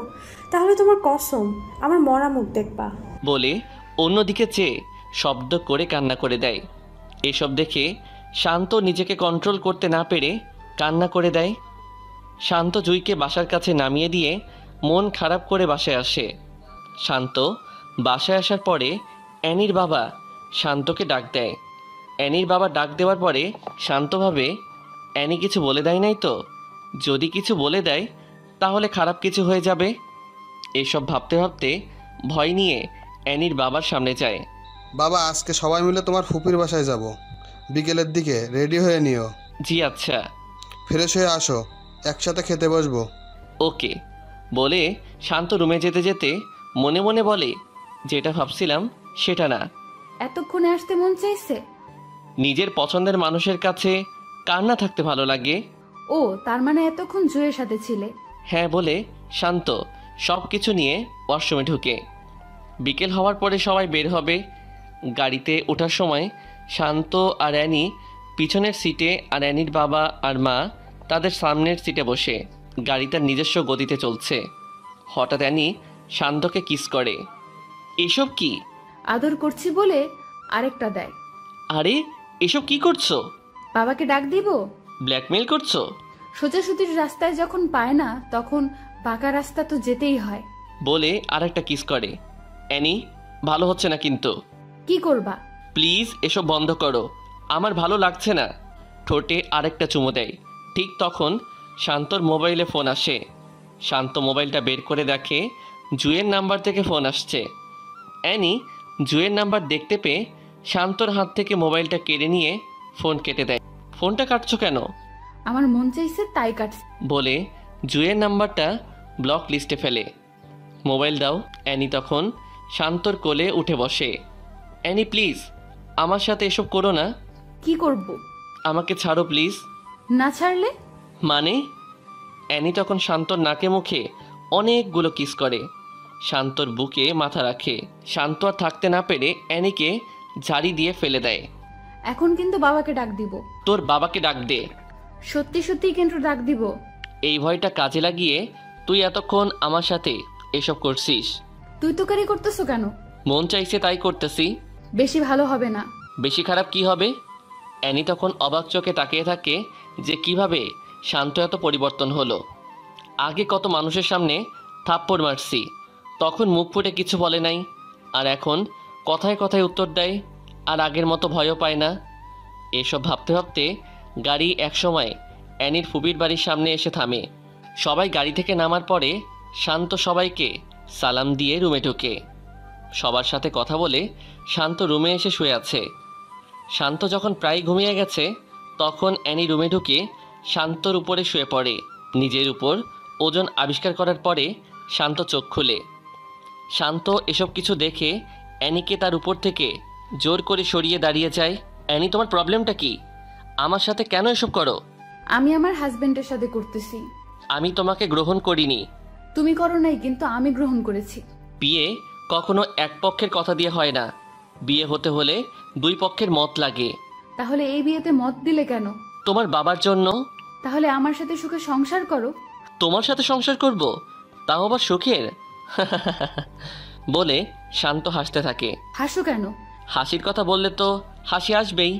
তাহলে তোমার কসম আমার মরা মুখ দেখবা। বলে অন্যদিকে চেয়ে শব্দ করে কান্না করে দেয়। এসব দেখে শান্ত নিজেকে কন্ট্রোল করতে না পেরে কান্না করে দেয়। শান্ত জুইকে বাসার কাছে নামিয়ে দিয়ে মন খারাপ করে বাসায় আসে। শান্ত বাসায় আসার পরে অ্যানির বাবা শান্তকে ডাক দেয়। অ্যানির বাবা ডাক দেওয়ার পরে শান্ত ভাবে, অ্যানি কিছু বলে দেয় নাই তো? যদি কিছু বলে দেয় তাহলে খারাপ কিছু হয়ে যাবে। এসব ভাবতে ভাবতে ভয় নিয়ে অ্যানির বাবার সামনে যায়। বাবা, আজকে সবাই মিলে তোমার ফুপির বাসায় যাব, বিকেলের দিকে রেডি হয়ে নিও। জি আচ্ছা। ফ্রেশ হয়ে আসো, একসাথে খেতে বসবো। ওকে। বলে শান্ত রুমে যেতে যেতে মনে মনে বলে, যেটা ভাবছিলাম সেটা না। এতক্ষণে আসতে মন চাইছে? নিজের পছন্দের মানুষের কাছে কার না থাকতে ভালো লাগে? ও, তার মানে এতক্ষণ জুয়ের সাথে ছিলে? হ্যাঁ বলে শান্ত সব কিছু নিয়ে ওয়াশরুমে ঢুকে। বিকেল হওয়ার পরে সবাই বের হবে। গাড়িতে ওঠার সময় শান্ত আর অ্যানি পিছনের সিটে, আর অ্যানির বাবা আর মা তাদের সামনের সিটে বসে। গাড়ি তার নিজস্ব গতিতে চলছে। হঠাৎ অ্যানি শান্তকে কিস করে। এসব কি? আদর করছি বলে আরেকটা দেয়। আরে এসব কি করছো? বাবাকে ডাক দিব? ব্ল্যাকমেল করছো? সোজাসুটির রাস্তায় যখন পায় না তখন বাঁকা রাস্তা তো যেতেই হয়। বলে আরেকটা কিস করে। অ্যানি, ভালো হচ্ছে না কিন্তু। কি করবা? প্লিজ এসব বন্ধ করো, আমার ভালো লাগছে না। ঠোঁটে আরেকটা চুমু দেয়। ঠিক তখন শান্তর মোবাইলে ফোন আসে। শান্ত মোবাইলটা বের করে দেখে জুয়ের নাম্বার থেকে ফোন আসছে। অ্যানি জুয়ের নাম্বার দেখতে পেয়ে শান্তর হাত থেকে মোবাইলটা কেড়ে নিয়ে ফোন কেটে দেয়। ফোনটা কাটছো কেন? আমার মন চাইছে তাই কাটছে। বলে জুয়ের নাম্বারটা ব্লক লিস্টে ফেলে। মোবাইল দাও। অ্যানি তখন শান্তর কোলে উঠে বসে। অ্যানি প্লিজ, আমার সাথে এসব করো না। কি করব? আমাকে ছাড়ো প্লিজ। না ছাড়লে? মানে? অ্যানি তখন শান্তর নাকে মুখে অনেকগুলো কিস করে। শান্তর বুকে মাথা রাখে। শান্ত আর থাকতে না পেরে অ্যানিকে ঝাড়ি দিয়ে ফেলে দেয়। এখন কিন্তু বাবাকে ডাক দিব। তোর বাবাকে ডাক দে। সত্যি সত্যি কিন্তু ডাক দিব। এই ভয়টা কাজে লাগিয়ে তুই এতক্ষণ আমার সাথে এসব করছিস। তুই তো কারি করতেছো কেন? মন চাইছে তাই করতেছি। বেশি ভালো হবে না। বেশি খারাপ কি হবে? অ্যানি তখন অবাক চোখে তাকিয়ে থাকে যে কিভাবে শান্ত এত পরিবর্তন হলো। আগে কত মানুষের সামনে থাপ্পড় মারছি, তখন মুখ ফুটে কিছু বলে নাই, আর এখন কথায় কথায় উত্তর দেয়, আর আগের মতো ভয়ও পায় না। এসব ভাবতে ভাবতে গাড়ি একসময় অ্যানির ফুবির বাড়ির সামনে এসে থামে। সবাই গাড়ি থেকে নামার পরে শান্ত সবাইকে সালাম দিয়ে রুমে ঢুকে। সবার সাথে কথা বলে শান্ত রুমে এসে শুয়ে আছে। শান্ত যখন প্রায় ঘুমিয়ে গেছে তখন অ্যানি রুমে ঢুকে শান্তর উপরে শুয়ে পড়ে। নিজের উপর ওজন আবিষ্কার করার পরে শান্ত চোখ খুলে। শান্ত এসব কিছু দেখে অ্যানিকে তার উপর থেকে জোর করে সরিয়ে দাঁড়িয়ে যায়। অ্যানি, তোমার প্রবলেমটা কি? আমার সাথে কেন এসব করো? আমি আমার হাজবেন্ডের সাথে করতেছি। আমি তোমাকে গ্রহণ করিনি। তুমি করো নাই, কিন্তু আমি গ্রহণ করেছি। বিয়ে কখনো এক পক্ষের কথা দিয়ে হয় না। বিয়ে হতে হলে দুই পক্ষের মত লাগে। তাহলে এই বিয়েতে মত দিলে কেন? তোমার বাবার জন্য। তাহলে আমার সাথে সুখে সংসার করো। তোমার সাথে সংসার করব, তাও আবার সুখের? বলে শান্ত হাসতে থাকে। হাসো কেন? হাসির কথা বললে তো হাসি আসবেই।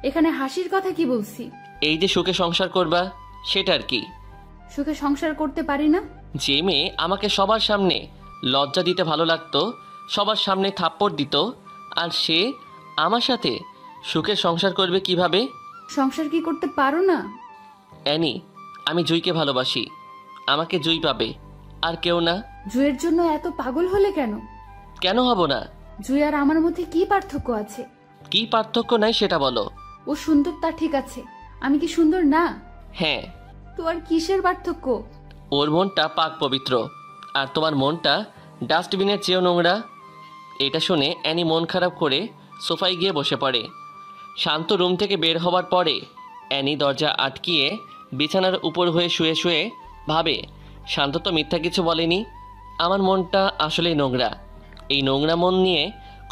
এখানে হাসির কথা কি বলছি? এই যে সুখে সংসার করবা, সেটা আর কি। সুখে সংসার করতে পারি না? যে মেয়ে আমাকে সবার সামনে লজ্জা দিতে ভালো লাগতো, সবার সামনে থাপ্পড় দিত, আর সে আমার সাথে সুখে সংসার করবে কিভাবে? সংসার কি করতে পারো না? অ্যানি, আমি জুইকে ভালোবাসি। আমাকে জুই পাবে, আর কেউ না। জুয়ের জন্য এত পাগল হলে কেন? কেন হব না? জুই আর আমার মধ্যে কি পার্থক্য আছে? কি পার্থক্য নাই সেটা বলো। ও সুন্দর, তা ঠিক আছে, আমি কি সুন্দর না? হ্যাঁ। তো আর কিসের পার্থক্য? ওর মনটা পাক পবিত্র, আর তোমার মনটা ডাস্টবিনের চেয়েও নোংরা। এটা শুনে অ্যানি মন খারাপ করে সোফায় গিয়ে বসে পড়ে। শান্ত রুম থেকে বের হবার পরে অ্যানি দরজা আটকিয়ে বিছানার উপর হয়ে শুয়ে শুয়ে ভাবে, শান্ত তো মিথ্যা কিছু বলেনি। আমার মনটা আসলেই নোংরা। এই নোংরা মন নিয়ে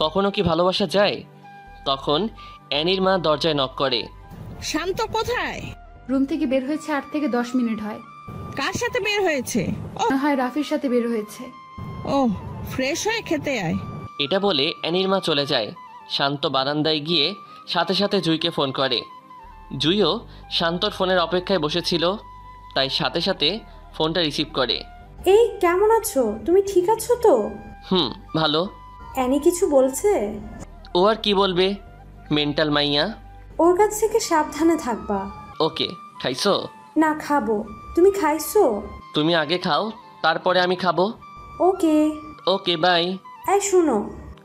কখনো কি ভালোবাসা যায়? তখন অ্যানির মা দরজায় নক করে। শান্ত কোথায়? রুম থেকে বের হয়েছে 8 থেকে 10 মিনিট হয়। কার সাথে বের হয়েছে? ও মনে হয় রাফির সাথে বের হয়েছে। ও, ফ্রেশ হয়ে খেতে আয়। এটা বলে অ্যানির মা চলে যায়। শান্ত বারান্দায় গিয়ে সাথে সাথে জুইকে ফোন করে। জুইও শান্তর ফোনের অপেক্ষায় বসেছিল, তাই সাথে সাথে ফোনটা রিসিভ করে। এই কেমন আছো? তুমি ঠিক আছো তো? ভালো। অ্যানি কিছু বলছে? ও আর কি বলবে, মেন্টাল মাইয়া। ওর কাছ থেকে সাবধানে থাকবা। ওকে। খাইছো? না, খাবো। তুমি খাইছো? তুমি আগে খাও, তারপরে আমি খাবো। ওকে। ওকে, বাই। এই শুনো।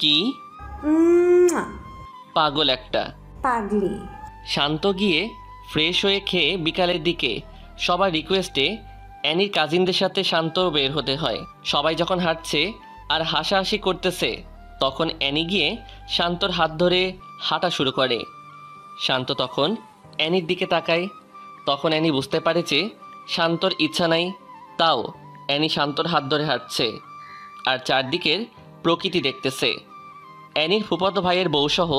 কি? পাগল একটা। পাগলি। শান্ত গিয়ে ফ্রেশ হয়ে খেয়ে বিকালের দিকে সবার রিকোয়েস্টে অ্যানির কাজিনদের সাথে শান্ত বের হতে হয়। সবাই যখন হাঁটছে আর হাসাহাসি করতেছে, তখন অ্যানি গিয়ে শান্তর হাত ধরে হাঁটা শুরু করে। শান্ত তখন অ্যানির দিকে তাকায়। তখন অ্যানি বুঝতে পারে যে শান্তর ইচ্ছা নাই, তাও অ্যানি শান্তর হাত ধরে হাঁটছে আর চারদিকের প্রকৃতি দেখতেছে। অ্যানির ফুফাতো ভাইয়ের বউসহ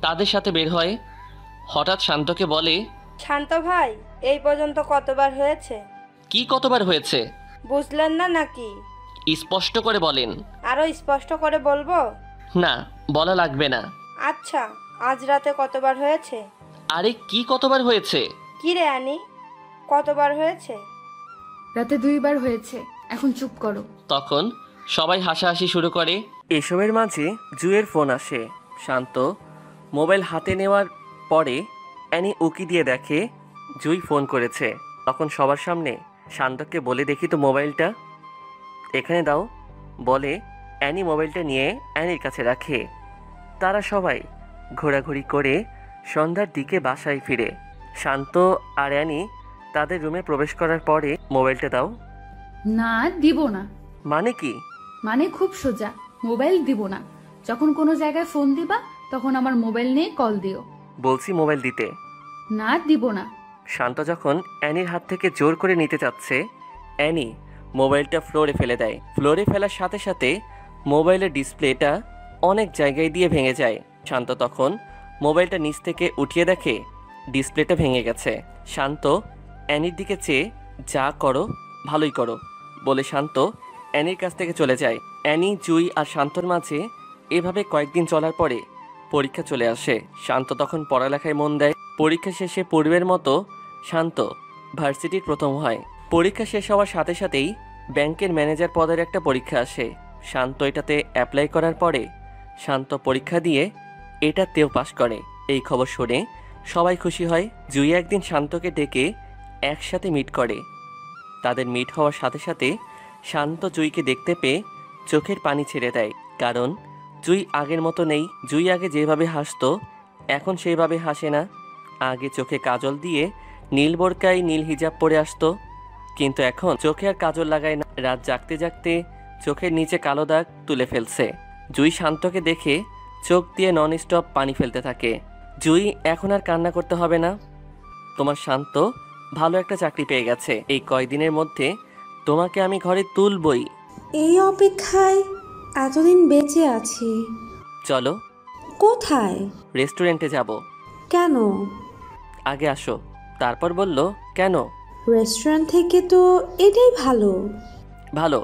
তাদের সাথে বের হয়। হঠাৎ শান্তকে বলে, শান্ত ভাই, এই পর্যন্ত কতবার হয়েছে? কি কতবার হয়েছে? বুঝলেন না নাকি? স্পষ্ট করে বলেন। আরো স্পষ্ট করে বলবো? না, বলা লাগবে না। আচ্ছা, আজ রাতে কতবার হয়েছে? আরে কি কতবার হয়েছে? কি রে অ্যানি, কতবার হয়েছে? রাতে 2 বার হয়েছে, এখন চুপ করো। তখন সবাই হাসাহাসি শুরু করে। এসবের মাঝে জুয়ের ফোন আসে। শান্ত মোবাইল হাতে নেওয়ার পরে অ্যানি উকি দিয়ে দেখে জুই ফোন করেছে। তখন সবার সামনে শান্তকে বলে, দেখি তো মোবাইলটা। এখানে দাও বলে অ্যানি মোবাইলটা নিয়ে অ্যানির কাছে রাখে। তারা সবাই ঘোরাঘুরি করে সন্ধ্যার দিকে বাসায় ফিরে। শান্ত আর অ্যানি তাদের রুমে প্রবেশ করার পরে, মোবাইলটা দাও। না, দিব না। মানে কি? মানে খুব সোজা, মোবাইল দিব না। যখন কোনো জায়গায় ফোন দিবা তখন আমার মোবাইল নিয়ে কল দিও। বলছি মোবাইল দিতে। না, দিব না। শান্ত যখন অ্যানির হাত থেকে জোর করে নিতে চাচ্ছে, অ্যানি মোবাইলটা ফ্লোরে ফেলে দেয়। ফ্লোরে ফেলার সাথে সাথে মোবাইলের ডিসপ্লেটা অনেক জায়গায় দিয়ে ভেঙে যায়। শান্ত তখন মোবাইলটা নিচ থেকে উঠিয়ে দেখে ডিসপ্লেটা ভেঙে গেছে। শান্ত অ্যানির দিকে চেয়ে, যা করো ভালোই করো বলে শান্ত অ্যানির কাছ থেকে চলে যায়। অ্যানি, জুই আর শান্তর মাঝে এভাবে কয়েকদিন চলার পরে পরীক্ষা চলে আসে। শান্ত তখন পড়ালেখায় মন দেয়। পরীক্ষা শেষে পূর্বের মতো শান্ত ভার্সিটির প্রথম হয়। পরীক্ষা শেষ হওয়ার সাথে সাথেই ব্যাংকের ম্যানেজার পদের একটা পরীক্ষা আসে। শান্ত এটাতে অ্যাপ্লাই করার পরে শান্ত পরীক্ষা দিয়ে এটাতেও পাশ করে। এই খবর শুনে সবাই খুশি হয়। জুই একদিন শান্তকে ডেকে একসাথে মিট করে। তাদের মিট হওয়ার সাথে সাথে শান্ত জুইকে দেখতে পেয়ে চোখের পানি ছেড়ে দেয়, কারণ জুই আগের মতো নেই। জুই আগে যেভাবে হাসতো এখন সেইভাবে হাসে না। আগে চোখে কাজল দিয়ে নীল বোরকায় নীল হিজাব পরে আসতো, কিন্তু এখন চোখে আর কাজল লাগায় না। রাত জাগতে জাগতে চোখের নিচে কালো দাগ তুলে ফেলছে। জুই শান্তকে দেখে চোখ দিয়ে নন স্টপ পানি ফেলতে থাকে। জুই, এখন আর কান্না করতে হবে না, তোমার শান্ত ভালো একটা চাকরি পেয়ে গেছে। এই কয়দিনের মধ্যে তোমাকে আমি ঘরে তুলবই। এই অপেক্ষায় এতদিন বেঁচে আছি। চলো। কোথায়? রেস্টুরেন্টে যাব। কেন? আগে আসো। তারপর বলল, কেন? রেস্টুরেন্ট থেকে তো এটাই ভালো। ভালো,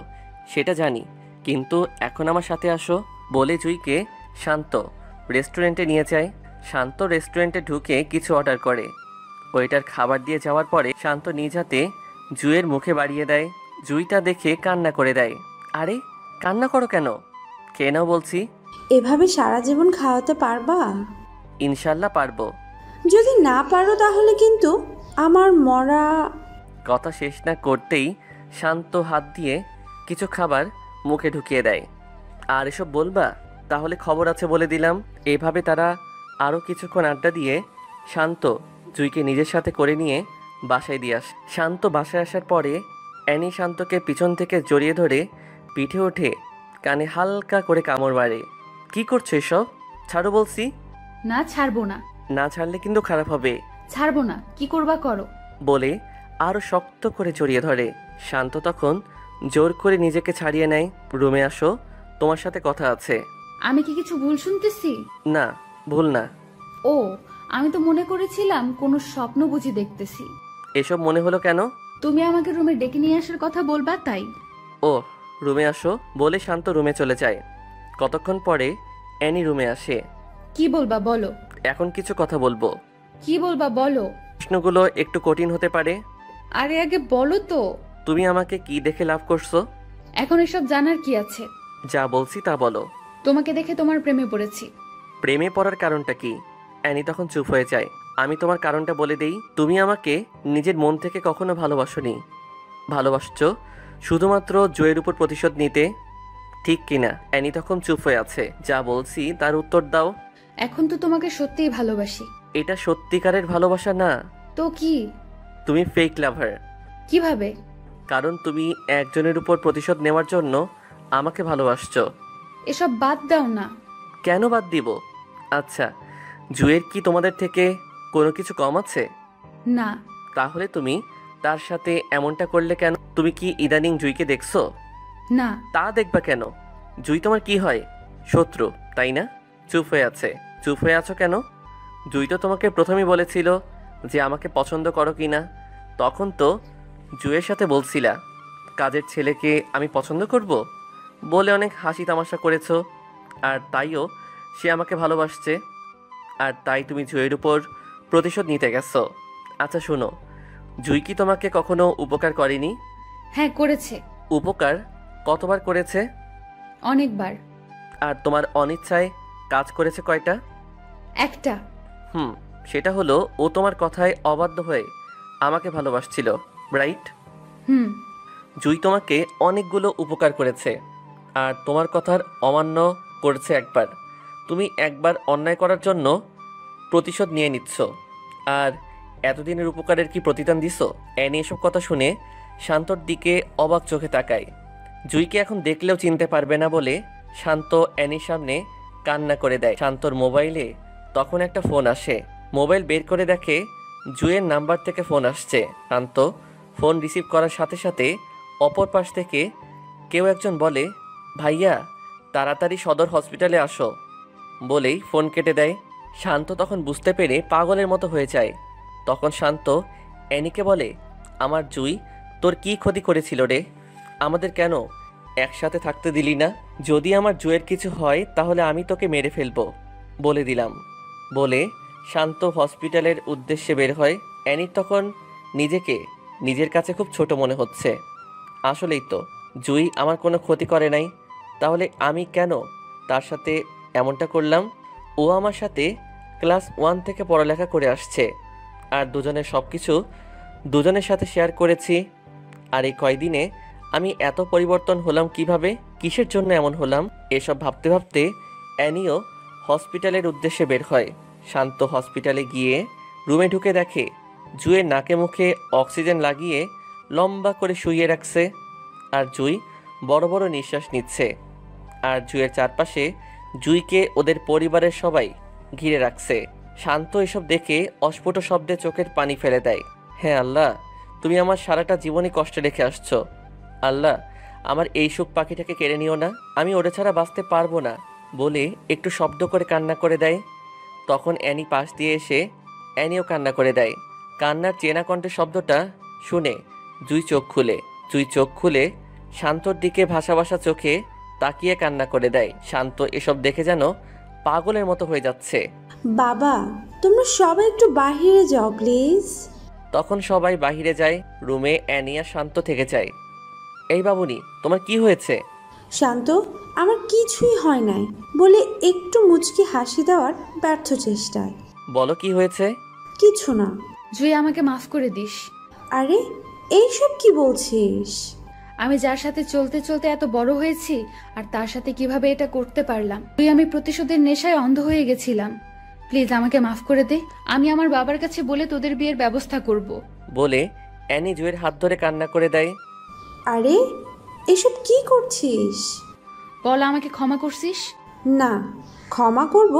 সেটা জানি, কিন্তু এখন আমার সাথে আসো। বলে জুইকে শান্ত রেস্টুরেন্টে নিয়ে যায়। শান্ত রেস্টুরেন্টে ঢুকে কিছু অর্ডার করে। ওয়েটার খাবার দিয়ে যাওয়ার পরে শান্ত নিজ হাতে জুইয়ের মুখে বাড়িয়ে দেয়। জুইটা দেখে কান্না করে দেয়। আরে কান্না করো কেন? খেয়ে নাও বলছি। এভাবে সারা জীবন খাওয়াতে পারবা? ইনশাল্লাহ পারবো। যদি না পারো তাহলে কিন্তু আমার মরা। কথা শেষ না করতেই শান্ত হাত দিয়ে কিছু খাবার মুখে ঢুকিয়ে দেয়। আর এসব বলবা? তাহলে খবর আছে বলে দিলাম। এভাবে তারা আরও কিছুক্ষণ আড্ডা দিয়ে শান্ত জুইকে নিজের সাথে করে নিয়ে বাসায় দিয়ে আসে। শান্ত বাসায় আসার পরে অ্যানি শান্তকে পিছন থেকে জড়িয়ে ধরে পিঠে ওঠে কানে হালকা করে কামড় মারে। কি করছো এসব? ছাড়ো বলছি। না, ছাড়বো না। না ছাড়লে কিন্তু খারাপ হবে। ছাড়বো না, কি করবা করো। বলে আরও শক্ত করে জড়িয়ে ধরে। শান্ত তখন জোর করে নিজেকে ছাড়িয়ে নেয়। রুমে আসো, তোমার সাথে কথা আছে। আমি কি কিছু ভুল শুনতেছি? না, ভুল না। ও, আমি তো মনে করেছিলাম কোনো স্বপ্ন বুঝি দেখতেছি। এসব মনে হলো কেন? তুমি আমাকে রুমে ডেকে নিয়ে আসার কথা বলবা তাই। ও, রুমে আসো বলে শান্ত রুমে চলে যায়। কতক্ষণ পরে অ্যানি রুমে আসে। কি বলবা বলো। এখন কিছু কথা বলবো। কি বলবা বলো। প্রশ্নগুলো একটু কঠিন হতে পারে। আরে আগে বলো তো। তুমি আমাকে কি দেখে লাভ করছো? এখন এসব জানার কি আছে? যা বলছি তা বলো। তোমাকে দেখে তোমার প্রেমে পড়েছি। প্রেমে পড়ার কারণটা কি? অ্যানি তখন চুপ হয়ে যায়। আমি তোমার কারণটা বলে দেই। তুমি আমাকে নিজের মন থেকে কখনো ভালোবাসোনি। ভালোবাসছো শুধুমাত্র জয়ের উপর প্রতিশোধ নিতে, ঠিক কিনা? অ্যানি তখন চুপ হয়ে আছে। যা বলছি তার উত্তর দাও। এখন তো তোমাকে সত্যিই ভালোবাসি। এটা সত্যিকারের ভালোবাসা না তো কি? তুমি ফেক লাভার। কিভাবে? কারণ তুমি একজনের উপর প্রতিশোধ নেওয়ার জন্য আমাকে ভালোবাসছো। এসব বাদ দাও না। কেন বাদ দিব? আচ্ছা, জুয়ের কি তোমাদের থেকে কোনো কিছু কম আছে? না। তাহলে তুমি তার সাথে এমনটা করলে কেন? তুমি কি ইদানিং জুইকে দেখছো? না। তা দেখবা কেন? জুই তোমার কি হয়? শত্রু, তাই না? চুপ হয়ে আছে। চুপ হয়ে আছো কেন? জুই তো তোমাকে প্রথমেই বলেছিল যে আমাকে পছন্দ করো কি না। তখন তো জুয়ের সাথে বলছিলা কাজের ছেলেকে আমি পছন্দ করব বলে অনেক হাসি তামাশা করেছো। আর তাইও সে আমাকে ভালোবাসছে। আর তাই তুমি জুয়ের উপর প্রতিশোধ নিতে গেছো। আচ্ছা শোনো, জুই কি তোমাকে কখনো উপকার করেনি? হ্যাঁ করেছে। উপকার কতবার করেছে? অনেকবার। আর তোমার অনিচ্ছায় কাজ করেছে কয়টা? একটা। সেটা হলো ও তোমার কথায় অবাধ্য হয়ে আমাকে ভালোবাসছিল, রাইট? জুই তোমাকে অনেকগুলো উপকার করেছে আর তোমার কথার অমান্য করেছে একবার। তুমি একবার অন্যায় করার জন্য প্রতিশোধ নিয়ে নিচ্ছ, আর এতদিনের উপকারের কি প্রতিদান দিছো? অ্যানি এসব কথা শুনে শান্তর দিকে অবাক চোখে তাকায়। জুইকে এখন দেখলেও চিনতে পারবে না বলে শান্ত অ্যানির সামনে কান্না করে দেয়। শান্তর মোবাইলে তখন একটা ফোন আসে। মোবাইল বের করে দেখে জুয়ের নাম্বার থেকে ফোন আসছে। শান্ত ফোন রিসিভ করার সাথে সাথে অপর পাশ থেকে কেউ একজন বলে, ভাইয়া তাড়াতাড়ি সদর হসপিটালে আসো বলেই ফোন কেটে দেয়। শান্ত তখন বুঝতে পেরে পাগলের মতো হয়ে যায়। তখন শান্ত অ্যানিকে বলে, আমার জুই তোর কি ক্ষতি করেছিল রে? আমাদের কেন একসাথে থাকতে দিলি না? যদি আমার জুয়ের কিছু হয় তাহলে আমি তোকে মেরে ফেলবো বলে দিলাম বলে শান্ত হসপিটালের উদ্দেশ্যে বের হয়। অ্যানির তখন নিজেকে নিজের কাছে খুব ছোট মনে হচ্ছে। আসলেই তো জুই আমার কোনো ক্ষতি করে নাই, তাহলে আমি কেন তার সাথে এমনটা করলাম? ও আমার সাথে ক্লাস 1 থেকে পড়ালেখা করে আসছে, আর দুজনের সব কিছু দুজনের সাথে শেয়ার করেছি। আর এই কয়দিনে আমি এত পরিবর্তন হলাম কিভাবে? কিসের জন্য এমন হলাম? এসব ভাবতে ভাবতে অ্যানিও হসপিটালের উদ্দেশ্যে বের হয়। শান্ত হসপিটালে গিয়ে রুমে ঢুকে দেখে জুয়ের নাকে মুখে অক্সিজেন লাগিয়ে লম্বা করে শুইয়ে রাখছে, আর জুই বড় বড় নিঃশ্বাস নিচ্ছে। আর জুয়ের চারপাশে জুইকে ওদের পরিবারের সবাই ঘিরে রাখছে। শান্ত এসব দেখে অস্ফুট শব্দে চোখের পানি ফেলে দেয়। হ্যাঁ আল্লাহ, তুমি আমার সারাটা জীবনই কষ্টে রেখে আসছো। আল্লাহ, আমার এই সুখ পাখিটাকে কেড়ে নিও না, আমি ওরে ছাড়া বাঁচতে পারবো না বলে একটু শব্দ করে কান্না করে দেয়। তখন অ্যানি পাশ দিয়ে এসে অ্যানিও কান্না করে দেয়। কান্নার চেনা কণ্ঠের শব্দটা শুনে জুই চোখ খুলে শান্তর দিকে ভাসা ভাসা চোখে তাকিয়ে কান্না করে দেয়। শান্ত এসব দেখে যেন পাগলের মতো হয়ে যাচ্ছে। বাবা, তোমরা সবাই একটু বাহিরে যাও প্লিজ। তখন সবাই বাহিরে যায়। রুমে অ্যানি আর শান্ত থেকে যায়। এই বাবুনি, তোমার কি হয়েছে? শান্ত, আমার কিছুই হয় নাই বলে একটু মুচকি হাসি দেওয়ার ব্যর্থ চেষ্টায়। বলো কি হয়েছে? কিছু না। জুই, আমাকে মাফ করে দিস। আরে এইসব কি বলছিস? আমি যার সাথে চলতে চলতে এত বড় হয়েছি আর তার সাথে কিভাবে এটা করতে পারলাম। তুই, আমি প্রতিশোধের নেশায় অন্ধ হয়ে গেছিলাম। প্লিজ আমাকে মাফ করে দে। আমি আমার বাবার কাছে বলে তোদের বিয়ের ব্যবস্থা করব। বলে অ্যানি জুয়ের হাত ধরে কান্না করে দেয়। আরে এসব কি করছিস? বল, আমাকে ক্ষমা করছিস? না, ক্ষমা করব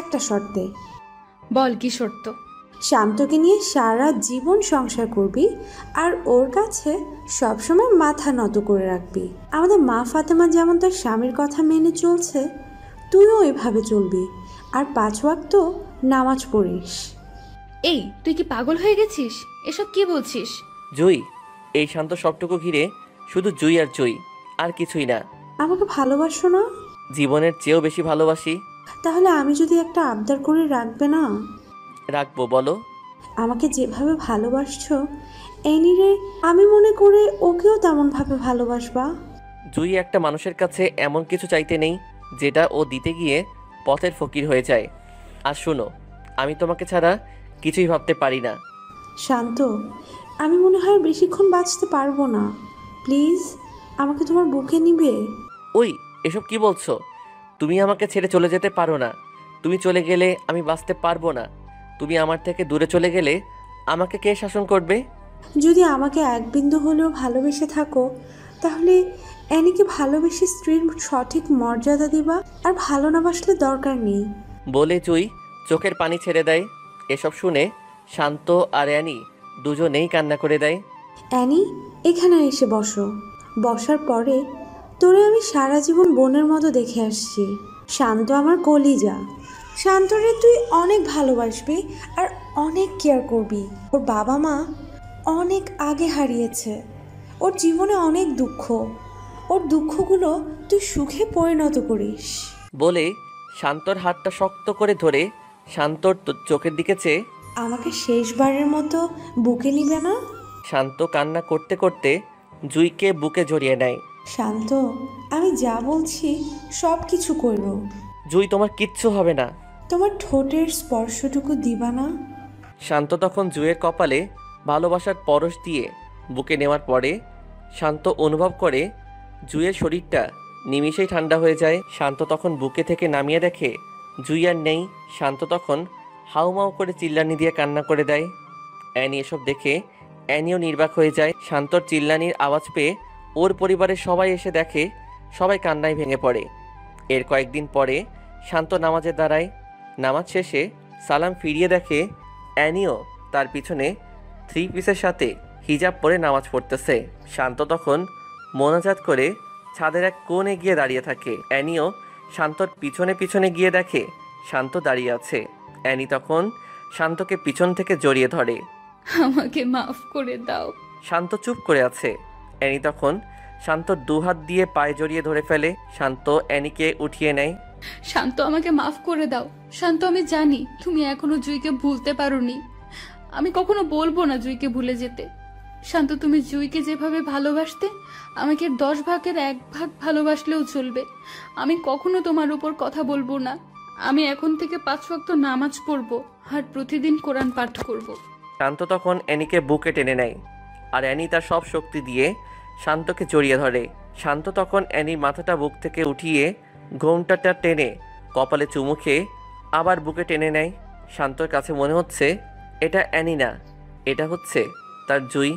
একটা শর্তে। বল, কি শর্ত? শান্তকে নিয়ে সারা জীবন সংসার করবি আর ওর কাছে সবসময় মাথা নত করে রাখবি। আমাদের মা ফাতেমা যেমন তার স্বামীর কথা মেনে চলছে, তুইও এভাবে চলবি আর 5 ওয়াক্ত নামাজ পড়িস। এই, তুই কি পাগল হয়ে গেছিস? এসব কি বলছিস? জুই, এই শান্ত সবটুকু ঘিরে শুধু জুই আর জুই, আর কিছুই না। আমাকে ভালোবাসো না? জীবনের চেয়েও বেশি ভালোবাসি। তাহলে আমি যদি একটা আবদার করে রাখবে না? রাখবো, বলো। আমাকে যেভাবে ভালোবাসছো এনিরে আমি মনে করে ওকেও তেমনভাবে ভালোবাসবা। জুই একটা মানুষের কাছে এমন কিছু চাইতে নেই যেটা ও দিতে গিয়ে পথের ফকির হয়ে যায়। আর শোনো, আমি তোমাকে ছাড়া কিছুই ভাবতে পারি না। শান্ত, আমি মনে হয় বেশিক্ষণ বাঁচতে পারবো না। প্লিজ আমাকে তোমার বুকে নিবে। ওই, এসব কি বলছো? তুমি আমাকে ছেড়ে চলে যেতে পারো না। তুমি চলে গেলে আমি বাঁচতে পারবো না। তুমি আমার থেকে দূরে চলে গেলে আমাকে কে শাসন করবে? যদি আমাকে এক বিন্দু হলেও ভালোবেসে থাকো তাহলে অ্যানিকে ভালোবেসে স্ত্রীর সঠিক মর্যাদা দিবা, আর ভালো না বাসলে দরকার নেই। বলে জুই চোখের পানি ছেড়ে দেয়। এসব শুনে শান্ত আর অ্যানি দুজনেই কান্না করে দেয়। অ্যানি, এখানে এসে বসো। বসার পরে তোরে আমি সারা জীবন বোনের মতো দেখে আসছি। শান্ত আমার কলিজা। শান্তরে তুই অনেক ভালোবাসবি আর অনেক কেয়ার করবি। ওর বাবা মা অনেক আগে হারিয়েছে। ওর জীবনে অনেক দুঃখ। ওর দুঃখগুলো তুই সুখে পরিণত করিস। বলে শান্তর হাতটা শক্ত করে ধরে শান্তর চোখের দিকে চেয়ে আমাকে শেষবারের মতো বুকে নিবে না? শান্ত কান্না করতে করতে জুইকে বুকে জড়িয়ে নেয়। শান্ত, আমি যা বলছি সব কিছু করব। জুই, তোমার কিচ্ছু হবে না। তোমার ঠোঁটের স্পর্শটুকু দিবা না? শান্ত তখন জুয়ের কপালে ভালোবাসার পরশ দিয়ে বুকে নেওয়ার পরে শান্ত অনুভব করে জুয়ের শরীরটা নিমিষেই ঠান্ডা হয়ে যায়। শান্ত তখন বুকে থেকে নামিয়ে দেখে জুই আর নেই। শান্ত তখন হাউমাউ করে চিল্লানি দিয়ে কান্না করে দেয়। অ্যানি এসব দেখে অ্যানিও নির্বাক হয়ে যায়। শান্তর চিল্লানির আওয়াজ পেয়ে ওর পরিবারের সবাই এসে দেখে সবাই কান্নায় ভেঙে পড়ে। এর কয়েকদিন পরে শান্ত নামাজে দাঁড়ায়। নামাজ শেষে সালাম ফিরিয়ে দেখে অ্যানিও তার পিছনে 3 পিসের সাথে হিজাব পরে নামাজ পড়তেছে। শান্ত তখন মোনাজাত করে ছাদের এক কোণে গিয়ে দাঁড়িয়ে থাকে। অ্যানিও শান্তর পিছনে পিছনে গিয়ে দেখে শান্ত দাঁড়িয়ে আছে। অ্যানি তখন শান্তকে পিছন থেকে জড়িয়ে ধরে। আমাকে মাফ করে দাও। শান্ত চুপ করে আছে। অ্যানি তখন শান্তর 2 হাত দিয়ে পায়ে জড়িয়ে ধরে ফেলে। শান্ত অ্যানিকে উঠিয়ে নেয়। শান্ত, আমাকে মাফ করে দাও। শান্ত, আমি জানি তুমি এখনো জুইকে ভুলতে পারোনি। আমি কখনো বলবো না জুইকে ভুলে যেতে। শান্ত, তুমি জুইকে যেভাবে ভালোবাসতে আমাকে 10 ভাগের 1 ভাগ ভালোবাসলেও চলবে। আমি কখনো তোমার উপর কথা বলবো না। আমি এখন থেকে 5 ওয়াক্ত নামাজ পড়বো আর প্রতিদিন কোরআন পাঠ করব। শান্ত তখন অ্যানিকে বুকে টেনে নেয় আর অ্যানি তার সব শক্তি দিয়ে শান্তকে জড়িয়ে ধরে। শান্ত তখন অ্যানির মাথাটা বুক থেকে উঠিয়ে ঘোমটাটা টেনে কপালে চুমু খেয়ে আবার বুকে টেনে নেয়। শান্তর কাছে মনে হচ্ছে এটা অ্যানি না, এটা হচ্ছে তার জুই।